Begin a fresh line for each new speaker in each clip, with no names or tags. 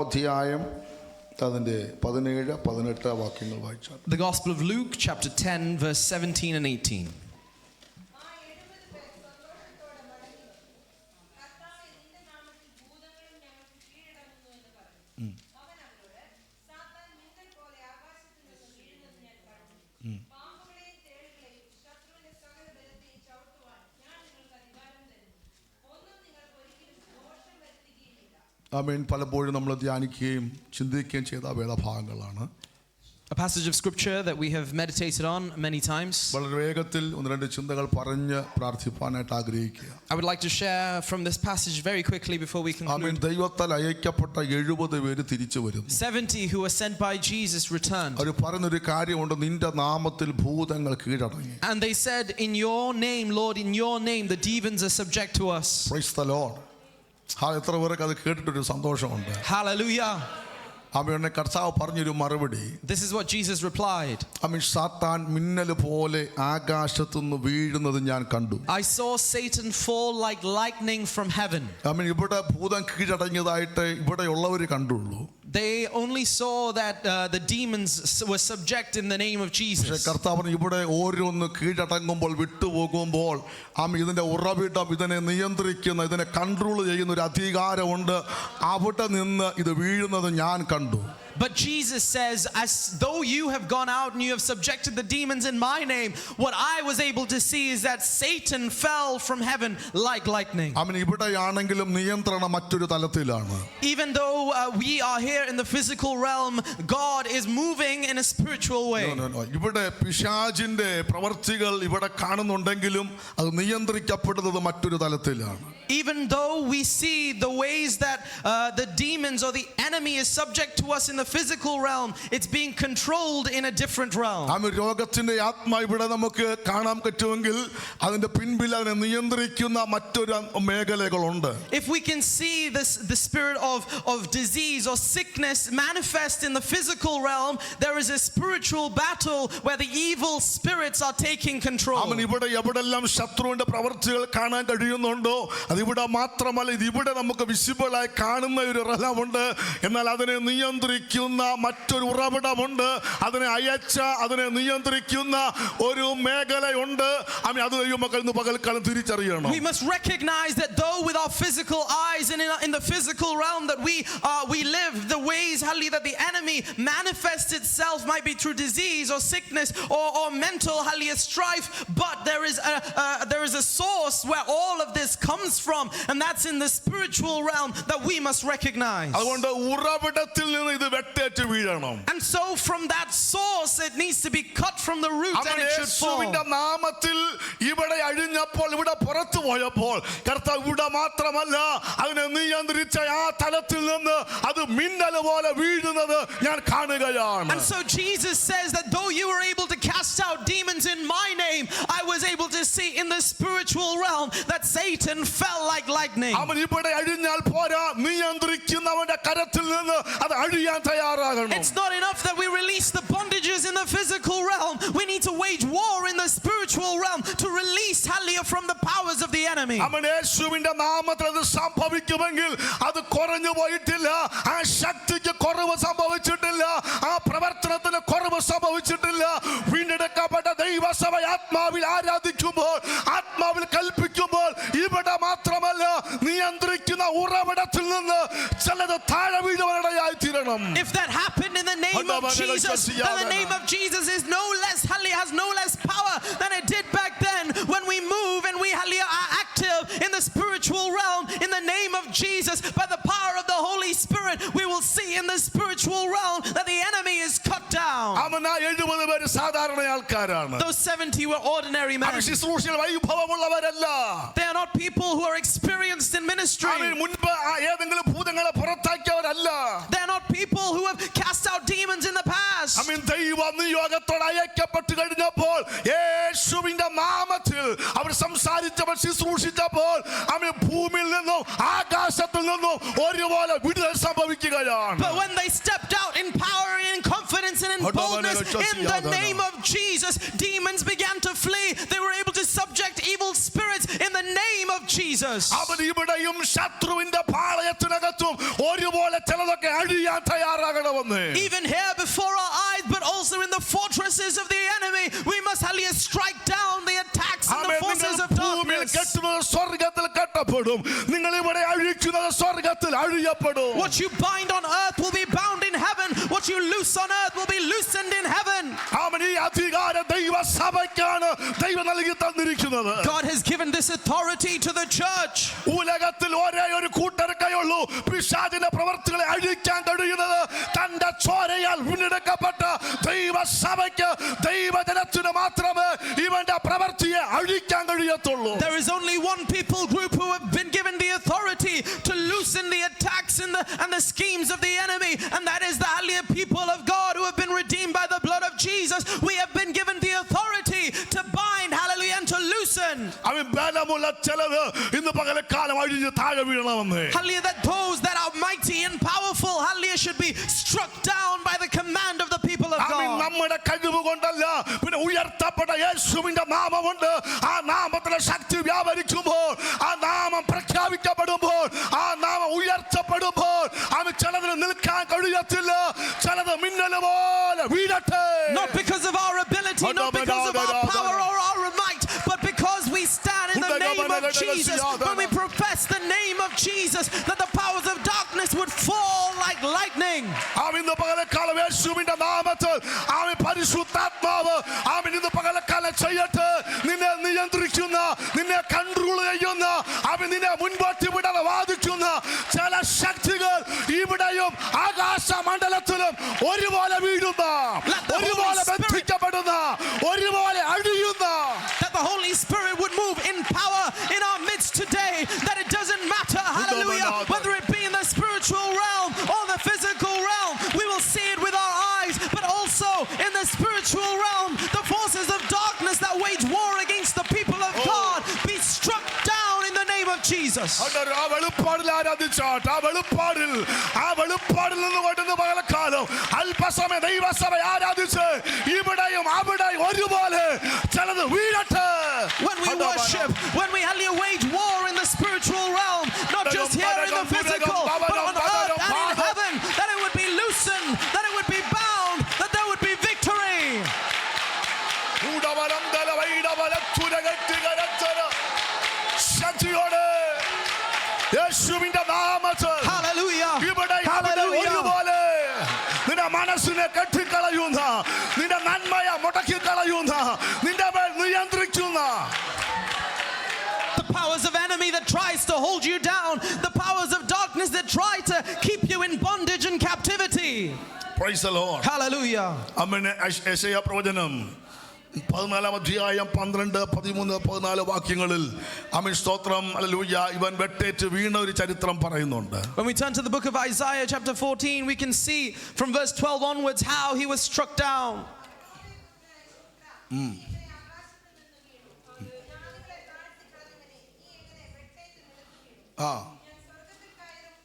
അധ്യായം അതിൻ്റെ 17-18 വാക്യങ്ങൾ വായിച്ചാൽ.
The Gospel of Luke, chapter 10, verse 17 and 18.
ആമേൻ. പലപ്പോഴും നമ്മൾ ധ്യാനിക്കുകയും ചിന്തിക്കുകയും ചെയ്ത വേദഭാഗങ്ങളാണ്.
A passage of scripture that we have meditated on many times.
വളരെ വേഗത്തിൽ ഒന്ന് രണ്ട് ചിന്തകൾ പറഞ്ഞ് പ്രാർത്ഥിപ്പാനായിട്ട് ആഗ്രഹിക്കുക.
I would like to share from this passage very quickly before we conclude.
ആമേൻ. ദൈവത്താൽ അയക്കപ്പെട്ട 70 പേര് തിരിച്ചു വരും.
70 who were sent by Jesus returned.
അവർ പറഞ്ഞൊരു കാര്യമുണ്ട്, നിന്റെ നാമത്തിൽ ഭൂതങ്ങൾ കീഴടങ്ങി.
And they said, in your name, Lord, in your name the demons are subject to us.
Praise the Lord. എത്ര പേർക്ക് അത് കേട്ടിട്ടൊരു സന്തോഷമുണ്ട്.
Hallelujah.
ആമേൻ. കർത്താവ് പറഞ്ഞൊരു മറുപടി.
This is what Jesus replied.
ആമേൻ. സാത്താൻ മിന്നൽ പോലെ ആകാശത്തുനിന്ന് വീഴുന്നത് ഞാൻ കണ്ടു.
I saw Satan fall like lightning from heaven.
ആമേൻ. ഇവിടെ ഭൂതം കീഴടങ്ങിയതായിട്ട് ഇവിടെയുള്ളവർ കണ്ടുള്ളൂ.
They only saw that the demons were subject in the name of Jesus.
കർത്താവ് ഇവിടെ ഓരോന്ന് കീഴടങ്ങുമ്പോൾ വിട്ടുപോകുമ്പോൾ ഇതിന്റെ ഉറവിടം, ഇതിനെ നിയന്ത്രിക്കുന്ന, ഇതിനെ കൺട്രോൾ ചെയ്യുന്ന ഒരു അധികാരമുണ്ട്. അവിടെ നിന്ന് ഇത് വീഴുന്നത് ഞാൻ കണ്ടു.
But Jesus says, as though you have gone out and you have subjected the demons in my name, what I was able to see is that Satan fell from heaven like lightning.
ഇവിടെയാണെങ്കിലും നിയന്ത്രണം മറ്റൊരു തലത്തിലാണ്.
Even though we are here in the physical realm, God is moving in a spiritual way.
ഇവിടെ പിശാചിന്റെ പ്രവർത്തികൾ ഇവിടെ കാണുന്നുണ്ടെങ്കിലും അത് നിയന്ത്രിക്കപ്പെടുന്നത് മറ്റൊരു തലത്തിലാണ്.
Even though we see the ways that the demons or the enemy is subject to us in the physical realm, it's being controlled in a different realm.
രോഗത്തിന്റെ ആത്മാ ഇവിടെ നമുക്ക് കാണാൻ പറ്റുമെങ്കിൽ അതിന്റെ പിൻപിൽ അതിനെ നിയന്ത്രിക്കുന്ന മറ്റൊരു മേഖലകളുണ്ട്.
If we can see the spirit of disease or sickness manifest in the physical realm, there is a spiritual battle where the evil spirits are taking control.
ഇവിടെ എവിടെല്ലാം ശത്രുവിന്റെ പ്രവർത്തികൾ കാണാൻ കഴിയുന്നുണ്ടോ അതിവിടെ മാത്രമല്ല, ഇതിവിടെ നമുക്ക് വിസിബിൾ ആയി കാണുന്ന ഒരു റലമുണ്ട്. എന്നാൽ അതിനെ നിയന്ത്രിക്കുന്ന മറ്റൊരു ഉറവിടമുണ്ട്. അതിനെ അയച്ച, അതിനെ നിയന്ത്രിക്കുന്ന ഒരു മേഖലയുണ്ട്. അത് നമുക്ക് ഇന്ന് പകൽക്കാലം തിരിച്ചറിയണം.
We must recognize that though with our physical eyes and in the physical realm that we live, the ways that the enemy manifests itself might be through disease or sickness or mental strife, but there is a source where all of this comes from, and that's in the spiritual realm that we must recognize.
അതുകൊണ്ട് ഉറവിടത്തിൽ നിന്ന് ഇത് വെട്ടേറ്റ് വീഴണം.
And so from that source it needs to be cut from the root and it should fall.
യേശുവിന്റെ നാമത്തിൽ ഇവിടെ അഴിഞ്ഞപ്പോൾ, ഇവിടെ പുറത്തു പോയപ്പോൾ കർത്താവ് ഇവിടെ മാത്രമല്ല അതിനെ നിയന്ത്രിച്ച ആ തലത്തിൽ നിന്ന് അത് മിന്നൽ പോലെ വീഴുന്നത് ഞാൻ കാണുകയാണ്.
And so Jesus says that though you were able to cast out demons in my name, I was able to see in the spiritual realm that Satan fell like lightning.
അവൻ ഇവിടെ അഴിഞ്ഞാൽ പോരാ, നിയന്ത്രിക്കുന്നവന്റെ കരത്തിൽ നിന്ന് അത് അഴിയാൻ തയ്യാറാകണം.
It's not enough that we release the bondages in the physical realm. We need to wage war in the spiritual realm to release from the powers of the enemy.
യേശുവിന്റെ നാമത്തിൽ അത് സംഭവിക്കുമെങ്കിൽ അത് കുറഞ്ഞു പോയിട്ടില്ല. ആ ശക്തിക്ക് കുറവ് സംഭവിച്ചിട്ടില്ല. ആ പ്രവർത്തനത്തിന് കുറവ് സംഭവിച്ചിട്ടില്ല. വീണ്ടെടുക്കപ്പെട്ട ദൈവസഭ ആത്മാവിൽ ആരാധിക്കുമ്പോൾ, ആത്മാവിൽ കൽപ്പിക്കുമ്പോൾ ഇവിടെ മാത്രമല്ല നിയന്ത്രിക്കുന്ന ഉറവിടത്തിൽ നിന്ന് ചിലത് താഴെ വീഴുവാനിടയായി തീരണം.
If that happened in the name of Jesus, then the name of Jesus is has no less power than it did back then when we move and we are active in the spiritual realm in the name of Jesus. By the power of the Holy Spirit, we will see in the spiritual realm that the enemy is cut down. Those 70 were ordinary men. They are not people who are experienced in ministry. They are not people who have cast out demons in the past.
യേശുവിന്റെ നാമത്തിൽ അവർ സംസാരിച്ചപ്പോൾ, ശുശ്രൂഷിച്ചപ്പോൾ ഭൂമിയിൽ നിന്നും ആകാശത്തിൽ നിന്നും ഒരുപോലെ വിടുതൽ സംഭവിക്കുകയാണ്.
But when they stepped out in power and in confidence and in boldness in the name of Jesus, demons began to flee. They were able to subject evil spirits in the name of Jesus.
അവൻ ഇവിടെയും ശത്രുവിന്റെ പാളയത്തിനകത്തും ഒരുപോലെ ചില ചിലതൊക്കെ അഴിയാൻ തയ്യാറാകണമെന്ന്.
Even here before our eyes, but also in the fortresses of the enemy, we must hallelujah strike down the attacks and the forces of darkness.
കെട്ടുന്നത് സ്വർഗ്ഗത്തിൽ കെട്ടപ്പെടും. നിങ്ങൾ ഇവിടെ അഴിക്കുന്നത് സ്വർഗ്ഗത്തിൽ അഴിയപ്പെടും.
What you bind on earth will be bound in heaven. What you loose on earth will be loosened in heaven.
ഈ അധികാരം ദൈവസഭയ്ക്കാണ് ദൈവം നൽകി തന്നിരിക്കുന്നത്.
God has given this authority to the church.
ഉലകത്തിൽ ഒരേ ഒരു കൂട്ടർക്കയുള്ളൂ പിശാചിന്റെ പ്രവർത്തികളെ അഴിക്കാൻ കഴിയുന്നത് തന്റെ ചോരയാൽ വീണ്ടെടുക്കപ്പെട്ട ദൈവസഭയ്ക്ക് ദൈവജനത്തിന് മാത്രമേ ഇവന്റെ പ്രവർത്തിയെ അഴിക്കാൻ കഴിയത്തുള്ളൂ.
There is only one people group who have been given the authority to loosen the attacks and the schemes of the enemy, and that is the hallelujah people of God who have been redeemed by the blood of Jesus. We have been given the authority to bind, hallelujah, and to loosen.
ബലമുള്ള ചിലത് ഇന്ന് പകൽക്കാലം അഴിഞ്ഞ് താഴെ വീഴണമെന്ന്.
Hallelujah, that those that are mighty and powerful, hallelujah, should be struck down by the command of the people of God.
നമ്മുടെ കഴിവ് കൊണ്ടല്ല, പിന്നെ ഉയർത്തപ്പെട്ട യേശുവിന്റെ നാമമുണ്ട്. ആ നാമത്തിന്റെ ശക്തി വ്യാപരിക്കുമ്പോൾ, ആ നാമം പ്രഖ്യാപിക്കപ്പെടുമ്പോൾ, ആ നാമം ഉയർത്തപ്പെടുമ്പോൾ ചിലതിന് നിൽക്കാൻ കഴിയത്തില്ല. ചിലത് മിന്നൽ പോലെ വീഴട്ടെ.
Not because of our ability, not because of our power or our might, but because we stand in the name of Jesus. When we profess the name of Jesus, that the powers of darkness would fall like lightning.
ഇന്ന് പകൽക്കാലം യേശുവിന്റെ നാമത്തിൽ പരിശുദ്ധാത്മാവ് ഇന്ന് പകൽക്കാലം ചെയ്യട്ടെ. നിന്നെ നിയന്ത്രിക്കുന്ന, നിന്നെ കൺട്രോൾ ചെയ്യുന്ന, നിന്നെ മുൻപോട്ട് വിടാതെ വാദിക്കുന്ന ചില ശക്തികൾ ഇവിടെയും ആകാശമണ്ഡലത്തിലും ഒരുപോലെ വീഴുന്ന, ഒരുപോലെ ബന്ധിക്കപ്പെടുന്ന, ഒരുപോലെ അഴിയുന്ന.
That the Holy Spirit would move in power in our midst today, that it doesn't matter, hallelujah, whether it be in the spiritual realm or the physical realm. We will see it with our eyes, but also in the spiritual realm, the forces of darkness that wage war against the people of God be struck down in the name of Jesus.
അല്പസമയം ദൈവസഭ ആരാധിച്ച് ഇവിടെയും അവിടെയും ഒരുപോലെ ചിലത് വീഴട്ടെ.
When we worship, when we wage war in the spiritual realm, not just here in the physical, but on earth and in heaven, that it would be loosened, that it would be bound, that there would be victory. Hallelujah.
ഒരുപോലെ നിന്റെ മനസ്സിനെ കെട്ടിക്കളയുന്ന, നിന്റെ നന്മയെ മുടക്കിക്കളയുന്ന, നിന്റെ മേൽ നിയന്ത്രിക്കുന്ന
the powers of enemy that tries to hold you down, the powers of darkness that try to keep you in bondage and captivity.
Praise the Lord.
Hallelujah.
ആമേൻ. യെശയ്യാ പ്രവചനം 14 അധ്യായം 12, 13, 14 വാക്യങ്ങളിൽ ആമേൻ സ്തോത്രം ഹല്ലേലൂയ ഇവൻ വെട്ടേറ്റ് വീണ ഒരു ചരിത്രം പറയുന്നുണ്ട്.
When we turn to the book of Isaiah chapter 14, we can see from verse 12 onwards how he was struck down.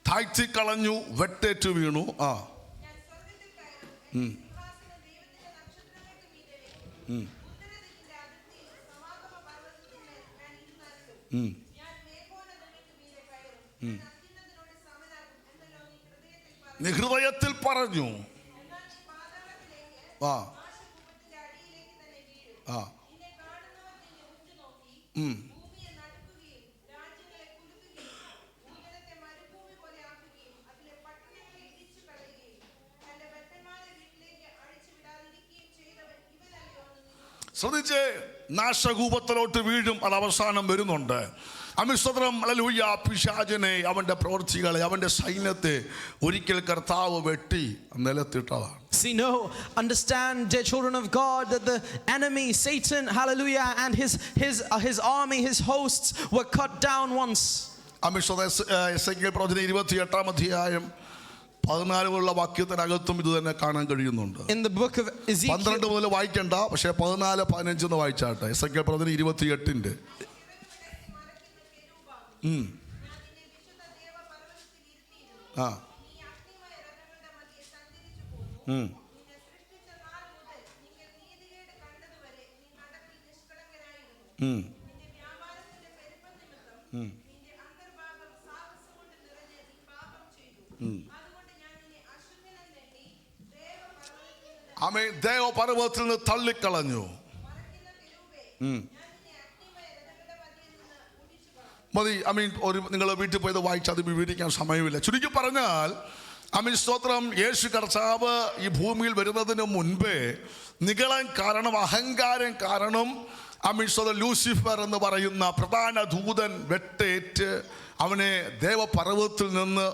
താഴ്ത്തി കളഞ്ഞു, വെട്ടേറ്റ് വീണു. നീ ഹൃദയത്തിൽ പറഞ്ഞു. ശ്രദ്ധിച്ച്, നാശകൂപത്തിലോട്ട് വീഴും. അത് അവസാനം വരുന്നുണ്ട്. അമിസ്തോത്രം ഹല്ലേലൂയ. പിശാചിനെ, അവന്റെ പ്രവൃത്തികളെ, അവന്റെ സൈന്യത്തെ ഒരിക്കൽ കർത്താവ് വെട്ടി നിലത്തിട്ടതാണ്.
See, no, understand, dear children of God, that the enemy, Satan, hallelujah, and his army, his hosts were cut down once.
അമിസ്തോത്രം എസെക്കിയേൽ പ്രവചനം 28 അധ്യായം 14 വാക്യത്തിനകത്തും ഇത് തന്നെ കാണാൻ കഴിയുന്നുണ്ട്.
In the book of Ezekiel
12 മുതൽ വായിക്കണ്ട, പക്ഷേ 14, 15 വായിച്ചാട്ടെ. എസെക്കിയേൽ പ്രവചനം 28. ആമേൻ ദേവപർവ്വതത്തിൽ നിന്ന് തള്ളിക്കളഞ്ഞു. മതി. നിങ്ങൾ വീട്ടിൽ പോയത് വായിച്ച് അത് വിവരിക്കാൻ സമയമില്ല. ചുരുക്കി പറഞ്ഞാൽ സ്തോത്രം, യേശു കർത്താവ് ഈ ഭൂമിയിൽ വരുന്നതിന് മുൻപേ നിഗളൻ കാരണം, അഹങ്കാരം കാരണം ലൂസിഫർ എന്ന് പറയുന്ന പ്രധാന ദൂതൻ വെട്ടേറ്റ് അവനെ ദേവപർവ്വതത്തിൽ നിന്ന്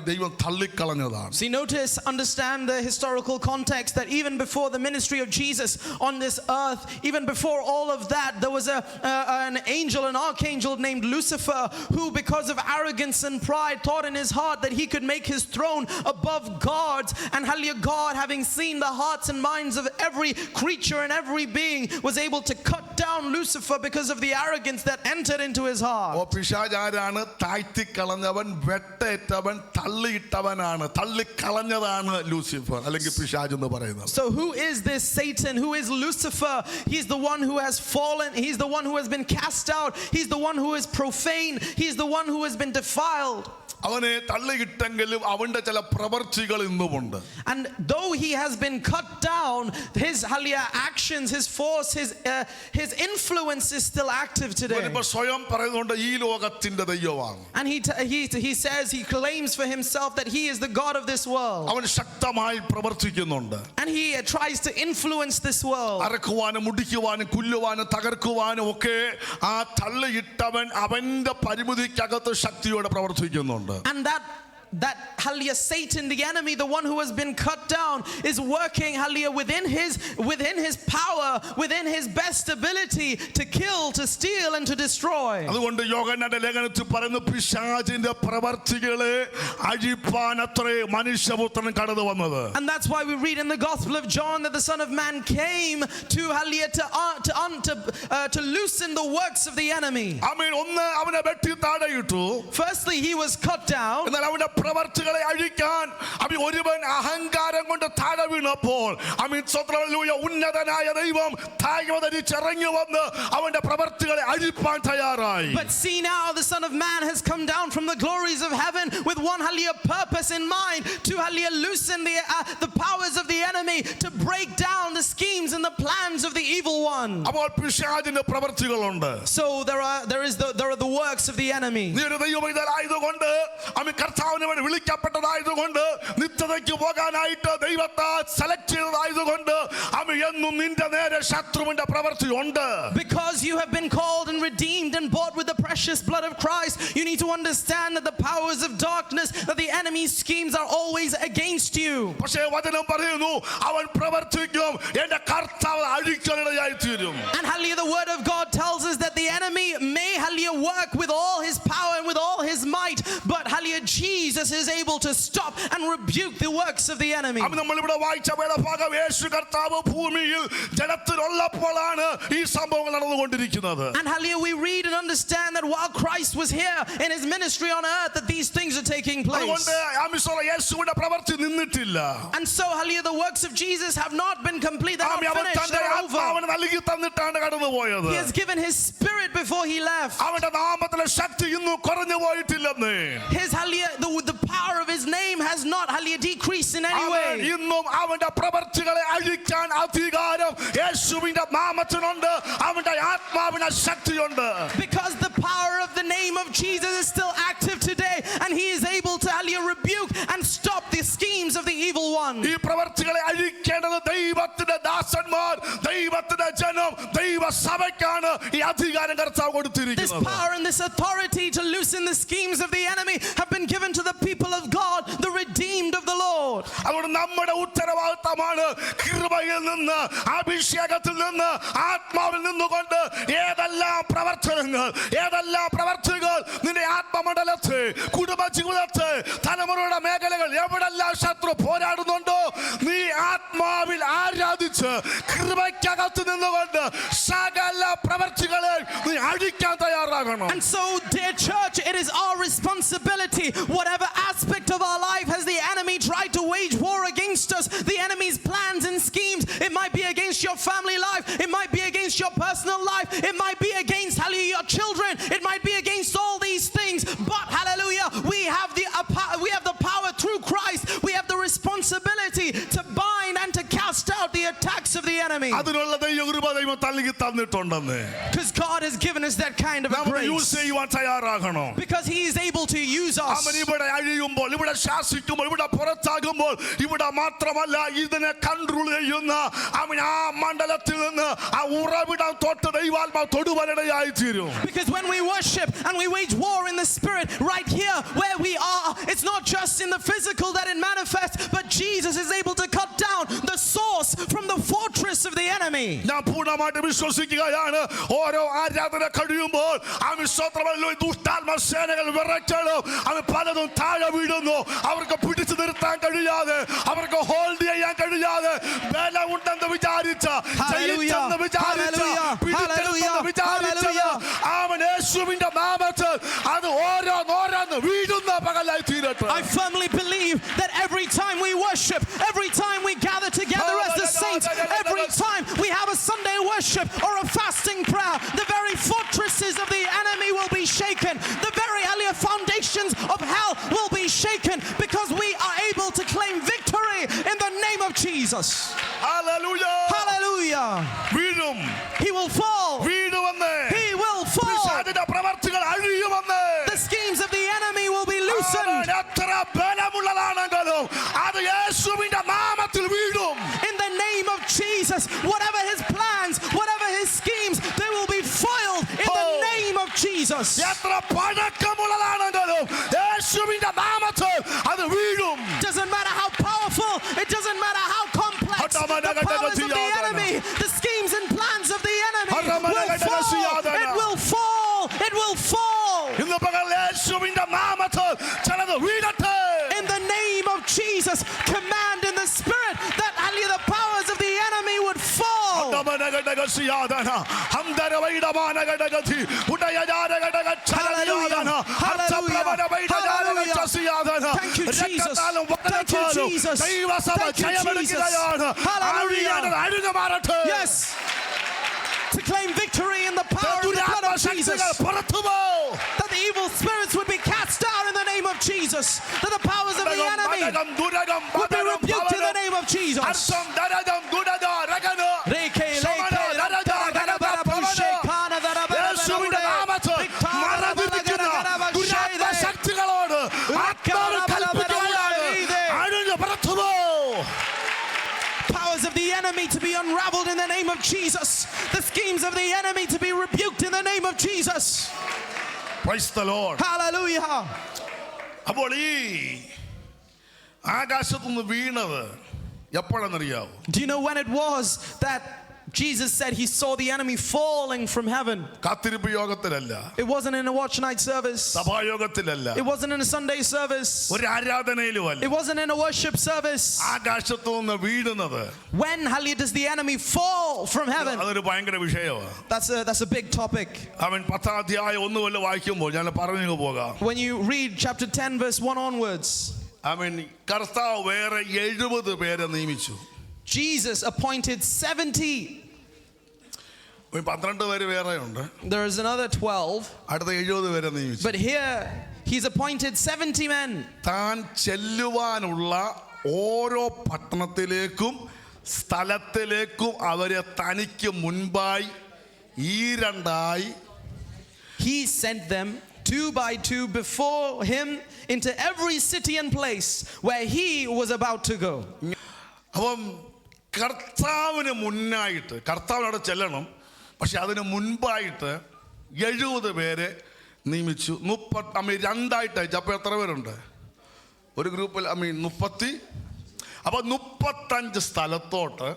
ദൈവം തള്ളിക്കളഞ്ഞതാണ്.
See, notice, understand the historical context that even before the ministry of Jesus on this earth, even before all of that, there was an angel, an archangel named Lucifer, who because of arrogance and pride thought in his heart that he could make his throne above God's. And hallelujah, God, having seen the hearts and minds of every creature and every being, was able to cut down Lucifer because of the arrogance that entered into his heart.
പിശാചാരാണ് താഴ്ത്തിക്കളഞ്ഞവൻ, വെട്ടേറ്റവൻ, തള്ളിയിട്ടവനാണ്, തള്ളിക്കളഞ്ഞതാണ് Lucifer അല്ലെങ്കിൽ പിശാച് എന്ന് പറയുന്നത്.
So who is this Satan? Who is Lucifer? He's the one who has fallen. He's the one who has been cast out. He's the one who is profane. He's the one who has been defiled.
അവനെ തള്ളിയിട്ടെങ്കിലും അവന്റെ ചില പ്രവൃത്തികൾ ഇന്നുമുണ്ട്.
And though he has been cut down, his actions, his force, his influence is still active today.
സ്വയം പറയുന്നുണ്ട് ഈ ലോകത്തിന്റെ ദൈവമാണ്.
And he says, he claims for himself that he is the God of this world.
അവൻ ശക്തമായി പ്രവർത്തിക്കുന്നുണ്ട്.
And he tries to influence this world.
അറക്കുവാനും മുടിക്കുവാനും കൊല്ലുവാനും തകർക്കുവാനും ഒക്കെ ആ തള്ളിയിട്ടവൻ അവന്റെ പരിമിതിക്കകത്ത് ശക്തിയോടെ പ്രവർത്തിക്കുന്നുണ്ട്.
And that hallelujah, Satan, the enemy, the one who has been cut down, is working hallelujah within his power, within his best ability to kill, to steal and to destroy.
അതുകൊണ്ട് യോഹന്നാന്റെ ലേഖനത്തിൽ പറയുന്നു, പിശാചിന്റെ പ്രവർത്തികളെ അഴിപ്പാനത്രേ മനുഷ്യപുത്രൻ കടന്നു വന്നത്.
And that's why we read in the Gospel of John that the Son of Man came to hallelujah to loosen the works of the enemy.
ആമേൻ. ഒന്ന് അവനെ വെട്ടി താഴെയിട്ടു.
Firstly, he was cut down.
എന്നാൽ അവന്റെ പ്രവർത്തികളെ അഴിക്കാൻ ഒരുവൻ അഹങ്കാരം കൊണ്ട് താഴെ വീണപ്പോൾ ഉന്നതനായ ദൈവം താഴ്വരച്ചിറങ്ങി വന്ന് അവന്റെ പ്രവർത്തികളെ അഴിപ്പാൻ തയ്യാറായി.
But see, now the Son of Man has come down from the glories of heaven with one hallelujah purpose in mind, to hallelujah loosen the powers of the enemy, to break down the schemes and the plans of the evil one.
അപ്പോൾ പിശാചിന്റെ പ്രവർത്തികളുണ്ട്.
So there are the works of the enemy.
നീ ഒരു ദൈവമൈതലായതുകൊണ്ട് കർത്താവിനെ വിളിക്കപ്പെട്ടതായതുകൊണ്ട് നിത്യതയ്ക്ക് പോകാനായിട്ട് ദൈവത്താൽ select ചെയ്തതായതുകൊണ്ട് എന്നും നിന്റെ നേരെ ശത്രുവിന്റെ പ്രവൃത്തി ഉണ്ട്.
Because you have been called and redeemed and bought with the precious blood of Christ, you need to understand that the powers of darkness, that the enemy's schemes are always against you.
പക്ഷേ വചനം പറയുന്നു അവൻ പ്രവർത്തിക്കും, എന്റെ കർത്താവ് അഴിക്കാനിടയായി തീരും.
And hallelujah, the word of God tells us that the enemy may hallelujah work with all his power and with all his might, but hallelujah Jesus is able to stop and rebuke the works of the enemy.
നമ്മൾ ഇവിടെ വായിച്ച വേദഭാഗം യേശു കർത്താവ് ഭൂമിയിൽ ജനത്തിലുള്ളപ്പോഴാണ് ഈ സംഭവങ്ങൾ നടന്നുകൊണ്ടിരിക്കുന്നത്.
And hallelujah, we read and understand that while Christ was here in his ministry on earth, that these things are taking place.
അതുകൊണ്ട് യേശുവിന്റെ പ്രവൃത്തി നിന്നിട്ടില്ല.
And so hallelujah, the works of Jesus have not been complete, they're not finished, they're over.
നൽകി തന്നിട്ടാണ് കടന്നുപോയത്.
He has given his spirit before he left.
അവന്റെ നാമത്തിലെ ശക്തി ഇന്നും കുറഞ്ഞു പോയിട്ടില്ലെന്ന്.
His hallelujah, the power of his name has not hallelujah decreased in any way.
ഇന്നും അവന്റെ പ്രവൃത്തികളെ അഴിക്കാൻ അധികാരം യേശുവിന്റെ നാമത്തിനുണ്ട്. അവന്റെ ആത്മാവിന് ശക്തിയുണ്ട്.
Because the power of the name of Jesus is still active today, and he is able to hallelujah rebuke and stop the schemes of the evil one.
ഈ പ്രവൃത്തികളെ അഴിക്കേണ്ടത് ദൈവത്തിന്റെ ദാസന്മാർ, ദൈവത്തിന്റെ ജനം, ദൈവസഭയ്ക്കാണ് ഈ അധികാരം കർത്താവ് കൊടുത്തിരിക്കുന്നത്.
This power and this authority to loosen the schemes of the enemy have been given to the people of God, the redeemed of the Lord.
അതുകൊണ്ട് നമ്മുടെ ഉത്തരവാദിത്തമാണ് കൃപയിൽ നിന്ന്, അഭിഷേകത്തിൽ നിന്ന്, ആത്മാവിൽ നിന്നുകൊണ്ട് ഏതെല്ലാം പ്രവർത്തനങ്ങൾ നിന്റെ ആത്മമണ്ഡലത്തെ, കുടുംബ ജീവിതത്തെ, തലമുറയുടെ മേഖലകൾ എവിടെല്ലാം ശത്രു പോരാടുന്നുണ്ടോ നീ ആത്മാവിൽ ആരാധിച്ച് കൃപയ്ക്കകത്ത് നിന്നുകൊണ്ട് സകല പ്രവർത്തികളെ നീ അഴിക്കാൻ തയ്യാറാകണം.
And so, dear church, it is our responsibility, whatever aspect of our life has the enemy tried to wage war against us, the enemy's plans and schemes, it might be against your family life, it might be against your personal life, it might be against hallelujah your children, it might be against all these things, but hallelujah, we have the power through Christ, we have the responsibility to bind and to cast out enemy.
അതിനുള്ള ദൈവകൃപ ദൈവം നൽകി തന്നിട്ടുണ്ടെന്ന്
Because God has given us that kind of a
നമ്മൾ use
grace.
ചെയ്യുവാൻ തയ്യാറാകണം.
Because He is able to use us.
അവൻ ഇവിടെ അഴിയുമ്പോൾ, ഇവിടെ ശാസിക്കുമ്പോൾ, ഇവിടെ പുറത്താകുമ്പോൾ, ഇവിടെ മാത്രമല്ല ഇതിനെ കൺട്രോൾ ചെയ്യുന്ന അവൻ ആ മണ്ഡലത്തിൽ നിന്ന് ആ ഉറവിടം തൊട്ട് ദൈവാത്മാവ് തൊടുവലടയായി തീരും.
Because when we worship and we wage war in the spirit, right here where we are, it's not just in the physical that it manifests, but Jesus is able to cut down the source from the fortress of the enemy.
ഞാൻ പൂർണ്ണമായിട്ട് വിശ്വസിക്കുകയാണ് ഓരോ ആരാധന കഴിയുമ്പോൾ ആ വിശ്വാസമല്ലോ ദുഷ്ടാത്മ സേനകൾ വിറയ്ക്കണം, അവൻ പലതും താഴെ വീഴുന്നു, അവർക്ക് പിടിച്ചു നിർത്താൻ കഴിയാതെ, അവർക്ക് ഹോൾഡ് ചെയ്യാൻ കഴിയാതെ, ബലമുണ്ടെന്ന് വിചാരിച്ച, ജയിച്ചെന്ന് വിചാരിച്ച, പിടിച്ചെടുത്തെന്ന് വിചാരിച്ച അവൻ യേശുവിന്റെ നാമത്തിൽ അത് ഓരോന്നോരോന്ന് വീഴുന്ന പകലായി തീരട്ടെ.
I firmly believe that every time we worship, every time we gather together as the saints, every time we have a Sunday worship or a fasting prayer, the very fortresses of the enemy will be shaken. The very foundations of hell will be shaken because we are able to claim victory in the name of Jesus.
Hallelujah.
Hallelujah.
വീഴും,
He will fall.
വീഴുമെന്ന്,
He will fall.
പിശാചിന്റെ പ്രവർത്തികൾ അഴിയുമെന്ന്.
The schemes of the enemy will be loosened.
അവൻ എത്ര ബലമുള്ളതാണെങ്കിലും അത് യേശുവിന്റെ നാമത്തിൽ വീഴും.
In the name of Jesus, whatever his plans, whatever his schemes, they will be foiled in the name of Jesus.
എത്ര പഴക്കമുള്ളതാണെങ്കിലും യേശുവിന്റെ നാമത്തിൽ അത് വീഴും.
Doesn't matter how powerful, it doesn't matter how complex, the powers of the enemy, the schemes and plans of the enemy will fall. It will fall. It will fall.
ഇന്ന് പകൽ യേശുവിന്റെ നാമത്തിൽ ചിലത് വീഴട്ടെ.
In the name of Jesus, command in the spirit that only the powers of the enemy would fall. Thank you, Jesus. Thank you, Jesus. Thank you, Jesus. Hallelujah. Yes. To claim victory in the power of the blood of Jesus. That the evil spirits would be cast out in the name of Jesus. That the powers of the enemy would be rebuked in the name of Jesus. Powers of the enemy to be unraveled in the name of Jesus. The schemes of the enemy to be rebuked in the name of Jesus.
Praise the Lord.
Hallelujah.
അപ്പോൾ ഈ ആകാശത്തുനിന്ന് വീണത് എപ്പോഴെന്നറിയാവോ?
Do you know when it was that Jesus said he saw the enemy falling from heaven?
കാത്തിരിപ്പ് യോഗത്തിലല്ല,
It wasn't in a watch night service.
സഭായോഗത്തിലല്ല,
It wasn't in a Sunday service.
ഒരു ആരാധനയിലുമല്ല.
It wasn't in a worship service.
ആകാശത്തുനിന്ന് വീഴുന്നത്
When does the enemy fall from heaven?
അതൊരു ഭയങ്കര വിഷയമാണ്.
That's a big topic.
അവൻ 10 അധ്യായം ഒന്നുമല്ല വായിക്കുമ്പോൾ ഞാൻ പറഞ്ഞു പോകാം.
When you read chapter 10 verse 1 onwards,
അവൻ കർത്താവ് വേറെ 70 പേരെ നിയമിച്ചു.
Jesus appointed 70.
12 പേര് വേറെ ഉണ്ട്.
There is another 12.
അടുത്ത 70 പേരെ നിയമിച്ചു.
But here he's appointed 70 men.
താൻ ചെല്ലുവാനുള്ള ഓരോ പട്ടണത്തിലേക്കും സ്ഥലത്തിലേക്കും അവരെ തനിക്ക് മുൻപായി ഈരണ്ടായി
He sent them 2 by 2 before him into every city and place where he was about to go.
അപ്പം കർത്താവിന് മുന്നായിട്ട് കർത്താവിനവിടെ ചെല്ലണം, പക്ഷെ അതിന് മുൻപായിട്ട് 70 പേരെ നിയമിച്ചു. 2 അയച്ചു. അപ്പോൾ എത്ര പേരുണ്ട് ഒരു ഗ്രൂപ്പിൽ? 30. അപ്പോൾ 35 സ്ഥലത്തോട്ട്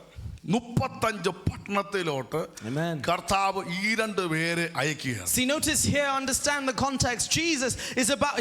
35 പട്ടണത്തിലോട്ട് കർത്താവ് ഈ 2 പേരെ അയക്കുക.
See, notice here, understand the context. Jesus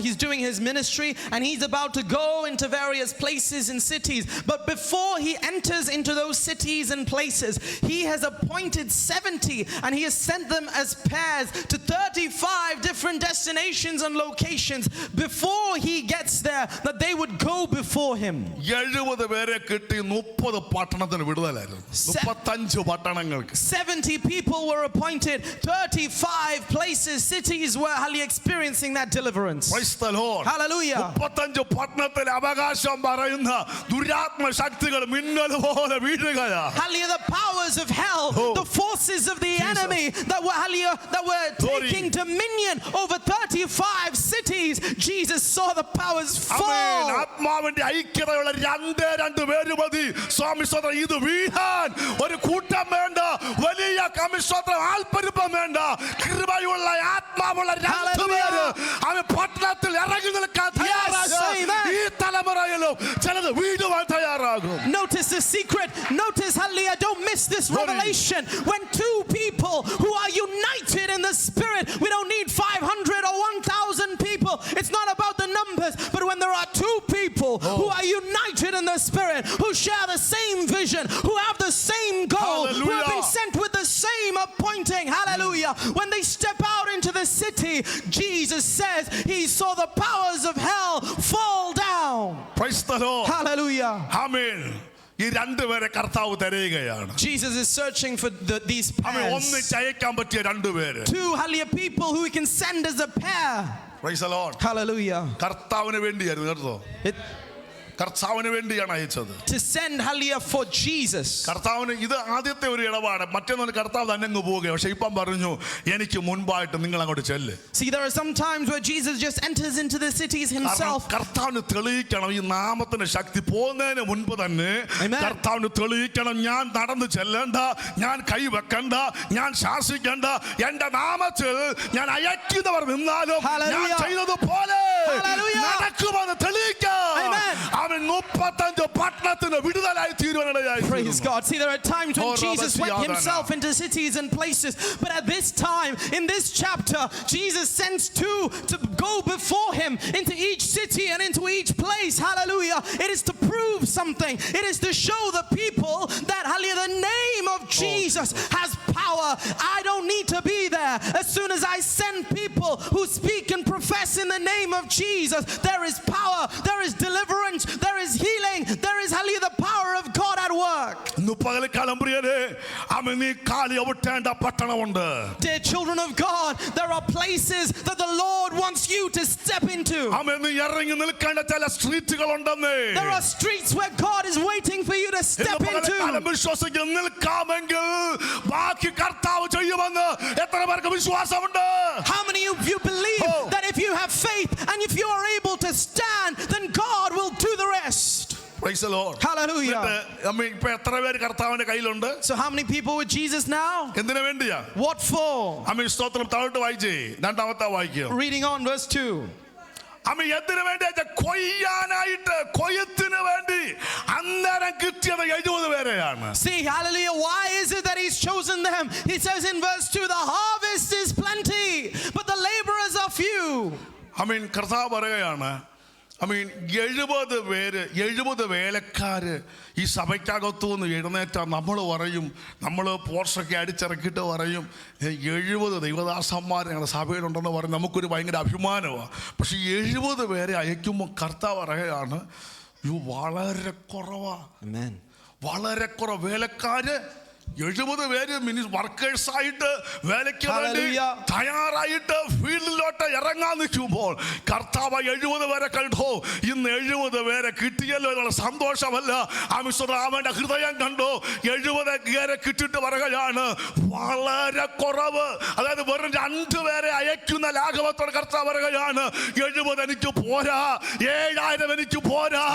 he's doing his ministry and he's about to go into various places and cities. But before he enters into those cities and places, he has appointed 70 and he has sent them as pairs to 35 different destinations and locations before he gets there, that they would go before him.
70 പേരെ കിട്ടി 30 പട്ടണത്തിന് വിടുതലായിരുന്നു. 35 പട്ടണങ്ങൾക്ക്
70 people were appointed. 35 places, cities were experiencing that deliverance.
Praise the Lord.
Hallelujah.
35 പട്ടണത്തിൽ അവകാശം പറയുന്ന ദുരാത്മ ശക്തികൾ മിന്നൽ പോലെ വീഴുകയാ.
Hallelujah, the powers of hell, the forces of the enemy that were taking dominion over 35 cities. Jesus saw the powers fall.
ആത്മാവിന്റെ ഐക്യതയുള്ള രണ്ട് പേര് മതി. സ്വാമി സ്തോത്രം. ഇത് വീഴാൻ ഒരു കൂട്ടം വേണ്ട, വലിയ കമിസ്തോത്രം ആൽപ്പരിപ്പം വേണ്ട, കൃപയുള്ള ആത്മാവുള്ള രണ്ട് പേര് അവൻ പട്ടണത്തിൽ ഇറങ്ങി നിൽക്കാൻ തയ്യാറാകും. ഈ തലമുറയിലും ചിലത് വീഴുവാൻ തയ്യാറാകും.
Notice the secret. Notice, hallelujah, don't miss this revelation. When two people who are united in the spirit, we don't need 500 or 1,000 people. It's not about the numbers, but when there are two people who are united in the spirit, who share the same vision, who have the same goal, who have been sent with the same appointing, hallelujah, when they step out into the city, Jesus says he saw the powers of hell fall down.
Praise the Lord.
Hallelujah.
ആമേൻ. ഈ രണ്ടുപേരെ കർത്താവ് തിരയുകയാണ്.
Jesus is searching for these pairs.
ഒന്നിച്ച് അയക്കാൻ പറ്റിയ രണ്ടുപേര്.
Two hallelujah people who he can send as a pair.
Praise the Lord.
Hallelujah.
കർത്താവിന് വേണ്ടിയായിരുന്നു കേട്ടോ. കർത്താവിന് വേണ്ടിയാണ് അയച്ചത്.
To send hallelujah for Jesus.
കർത്താവിന് ഇത് ആദ്യത്തെ ഒരു ഇടപാട്. മറ്റൊന്നും കർത്താവ് തന്നെ അങ്ങ് പോവുകയാണ്. പക്ഷെ ഇപ്പം പറഞ്ഞു എനിക്ക് മുൻപായിട്ട് നിങ്ങൾ അങ്ങോട്ട് ചെല്ല്.
See, there are some times where Jesus just enters into the cities himself.
കർത്താവിന് തെളിയിക്കണം ഈ നാമത്തിന്റെ ശക്തി. പോകുന്നതിന് മുൻപ് തന്നെ കർത്താവിന് തെളിയിക്കണം. ഞാൻ നടന്ന് ചെല്ലണ്ട, ഞാൻ കൈവെക്കണ്ട, ഞാൻ ശാസിക്കണ്ട, എന്റെ നാമത്തിൽ ഞാൻ അയക്കുന്നവർ നിന്നാലും ഞാൻ ചെയ്തതുപോലെ നടക്കുമെന്ന് തെളിയിക്കാം.
Praise God. See, there are times when Jesus went himself into cities and places, but at this time, in this chapter, Jesus sends two to go before him into each city and into each place. Hallelujah. It is to prove something. It is to show the people that, hallelujah, the name of Jesus has power. I don't need to be there. As soon as I send people who speak and profess in the name of Jesus, there is power, there is deliverance, there is healing, there is, hallelujah, the power of God at work. Dear children of God, there are places that the Lord wants you to step into. There are streets where God is waiting for you to step into. How many of you believe that if you have faith and if you are able to stand, then God will do the rest?
Praise the Lord.
Hallelujah. So how many people with Jesus now? What for? Reading on verse 2. See, hallelujah, why is it that he's chosen them? He says in verse 2, the harvest is plenty, but the laborers are few.
I mean, 70 വേലക്കാര് ഈ സഭയ്ക്കകത്തുനിന്ന് എഴുന്നേറ്റാൽ നമ്മൾ പറയും, നമ്മൾ പോർഷൊക്കെ അടിച്ചിറക്കിയിട്ട് പറയും 70 ദൈവദാസന്മാർ ഞങ്ങളുടെ സഭയിലുണ്ടെന്ന് പറയും. നമുക്കൊരു ഭയങ്കര അഭിമാനമാണ്. പക്ഷെ 70 പേരെ അയക്കുമ്പോൾ കർത്താവ് പറയുകയാണ്, വളരെ കുറവാണ്. വളരെ കുറവ് വേലക്കാര്. 70 പേര് വർക്കേഴ്സായിട്ട് വേലയ്ക്ക് വേണ്ടി തയ്യാറായിട്ട് ഫീൽഡിലോട്ട് ഇറങ്ങാൻ നിൽക്കുമ്പോൾ കർത്താവ് 70 പേരെ കണ്ടോ. ഇന്ന് 70 പേരെ കിട്ടിയല്ലോ എന്നുള്ള സന്തോഷമല്ല, അവന്റെ ഹൃദയം കണ്ടോ. 70 പേരെ കിട്ടിയിട്ട് പറയുകയാണ് വളരെ കുറവ്. അതായത് വെറും 2 പേരെ അയക്കുന്ന ലാഘവത്തോടെ കർത്താവ് പറയുകയാണ് 70 എനിക്ക് പോരാ, 7000 എനിക്ക് പോരാ,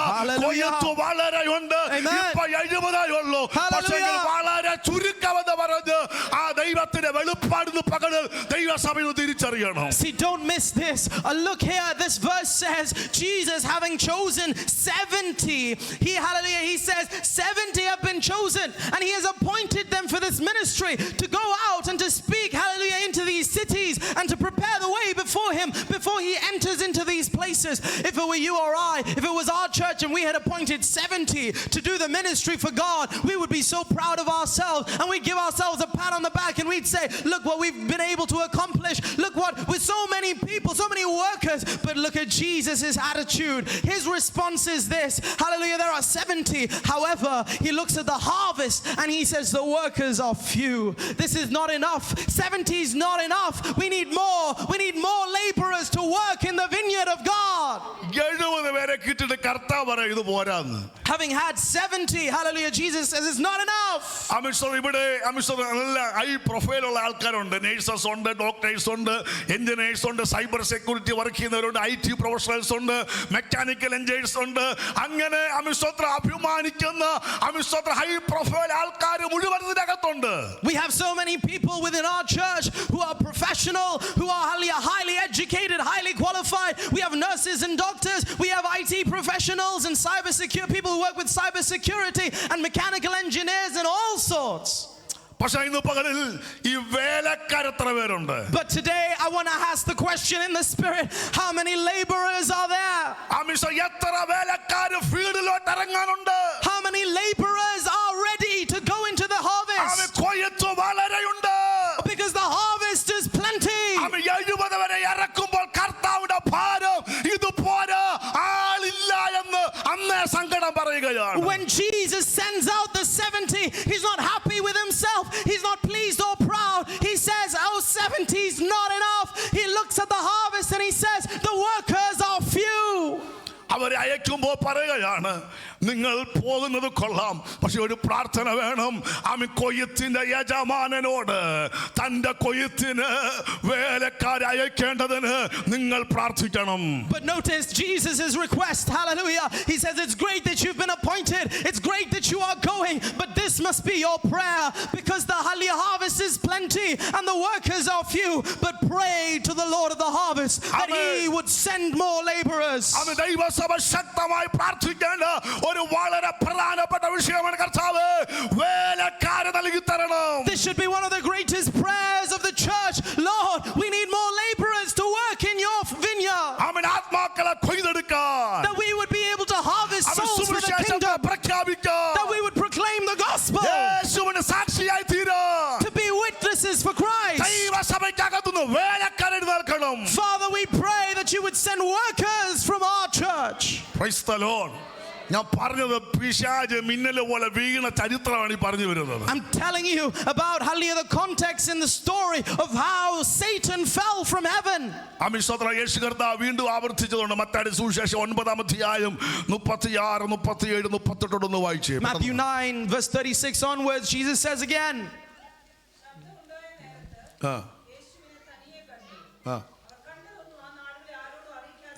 കൊയ്ത്ത് വളരെ ഉണ്ട്, ഇപ്പൊ 70 ഉള്ളൂ. പക്ഷേ വളരെ ചുരുക്കമെന്ന് പറഞ്ഞ് ആ ദൈവത്തിന്റെ വെളിപ്പാടിന് പകൽ ദൈവസഭയിൽ തിരിച്ചറിയണം.
See, don't miss this. Look here, this verse says Jesus having chosen 70, he says 70 have been chosen and he has appointed them for this ministry to go out and to speak, hallelujah, into these cities and to prepare the way before before him before he enters into these places. If it were you or I, if it was our church and we had appointed 70 to do the ministry for God, we would be so proud of ourselves and we'd give ourselves a pat on the back and we'd say, look what we've been able to accomplish. Look what, with so many people, so many workers. But look at Jesus' attitude. His response is this. Hallelujah, there are 70. However, he looks at the harvest and he says the workers are few. This is not enough. 70 is not enough. We need more. We need more laborers to work in the vineyard of God.
70 പേരെ കിട്ടിയിട്ട് കർത്താവ് പറയും ഇത് പോരാന്ന്.
Having had 70, hallelujah, Jesus says it's not enough.
ഇവിടെ നല്ല high profile ഉള്ള ആൾക്കാരുണ്ട്. Nurses ഉണ്ട്, ഡോക്ടേഴ്സ് ഉണ്ട്, എഞ്ചിനീയേഴ്സ് ഉണ്ട്, സൈബർ സെക്യൂരിറ്റി വർക്ക് ചെയ്യുന്നവരുണ്ട്, IT പ്രൊഫഷണൽസ് ഉണ്ട്, മെക്കാനിക്കൽ എഞ്ചിനീയേഴ്സ് ഉണ്ട്. അങ്ങനെ അഭിമാനിക്കുന്ന ഹൈ പ്രൊഫൈൽ ആൾക്കാർ മുഴുവൻ ഇതിനകത്തുണ്ട്.
We have so many people within our church who are professional, who are highly educated, highly qualified. We have nurses and doctors. We have IT professionals and cyber secure people who work with cyber security and mechanical engineers and all sorts.
പക്ഷേ ഇന്ന് പകലിൽ ഈ വേലക്കാർ എത്ര പേരുണ്ട്?
But today I want to ask the question in the spirit, how many laborers are there?
എത്ര വേലക്കാർ ഫീൽഡിലോട്ട് ഇറങ്ങാനുണ്ട്?
How many laborers are ready to go into the harvest?
കൊയ്ത്ത് വളരെയുണ്ട്.
Because the harvest is plenty.
70 വരെ ഇറക്കുമ്പോൾ കർത്താവിന്റെ ഭാരം ഇത് പോരാ, ആളില്ല എന്ന് അന്നേ സങ്കടം പറയുകയാണ്.
When Jesus sends out the 70, he's not happy with himself. He's not pleased or proud. He says, oh, 70 is not enough. He looks at the harvest and he says, the workers are few.
അവരെ അയക്കുമ്പോൾ പറയുകയാണ്, നിങ്ങൾ പോകുന്നത് കൊള്ളാം, പക്ഷെ ഒരു പ്രാർത്ഥന വേണം. കൊയ്ത്തിന്റെ യജമാനനോട് തന്റെ കൊയ്ത്തിന് വേലക്കാരെ അയക്കേണ്ടതിന് നിങ്ങൾ പ്രാർത്ഥിക്കണം.
But notice Jesus' request. Hallelujah. He says it's great that you've been appointed. It's great that you are going, but this must be your prayer, because the harvest is plenty and the workers are few. But pray to the Lord of the harvest that he would send more laborers.
ശക്തമായി പ്രാർത്ഥിക്കേണ്ട ഒരു വളരെ പ്രധാനപ്പെട്ട വിഷയമാണ് കർത്താവേ വേലക്കാരെ നൽകി തരണം.
This should be one of the greatest prayers of the church. Lord, we need more laborers to work in your vineyard.
ആത്മാക്കളെ കൊയ്തെടുക്കാൻ,
that we would be able to harvest souls for the kingdom,
പ്രഖ്യാപിക്കാൻ,
that we would proclaim the gospel,
യേശുവിന്റെ സാക്ഷിയായി തീരാൻ,
to be witnesses for Christ.
ദൈവസഭയ്ക്കകത്തുനിന്ന് വേലക്കാരെ നൽകണം.
Father, we pray that you would send workers from our church.
Praise the Lord. ഞാൻ പറഞ്ഞത് പിശാച് മിന്നല് പോലെ വീണ ചരിത്രമാണ് ഈ പറഞ്ഞു വരുന്നത്.
I'm telling you about the context in the story of how Satan fell from heaven.
യേശു കർത്താവ് വീണ്ടും ആവർത്തിച്ചതുകൊണ്ട് മത്തായിയുടെ സുവിശേഷം 9-ാം അധ്യായം 36, 37, 38 ഒന്ന് വായിച്ചേ.
Matthew 9 verse 36 onwards, Jesus says again.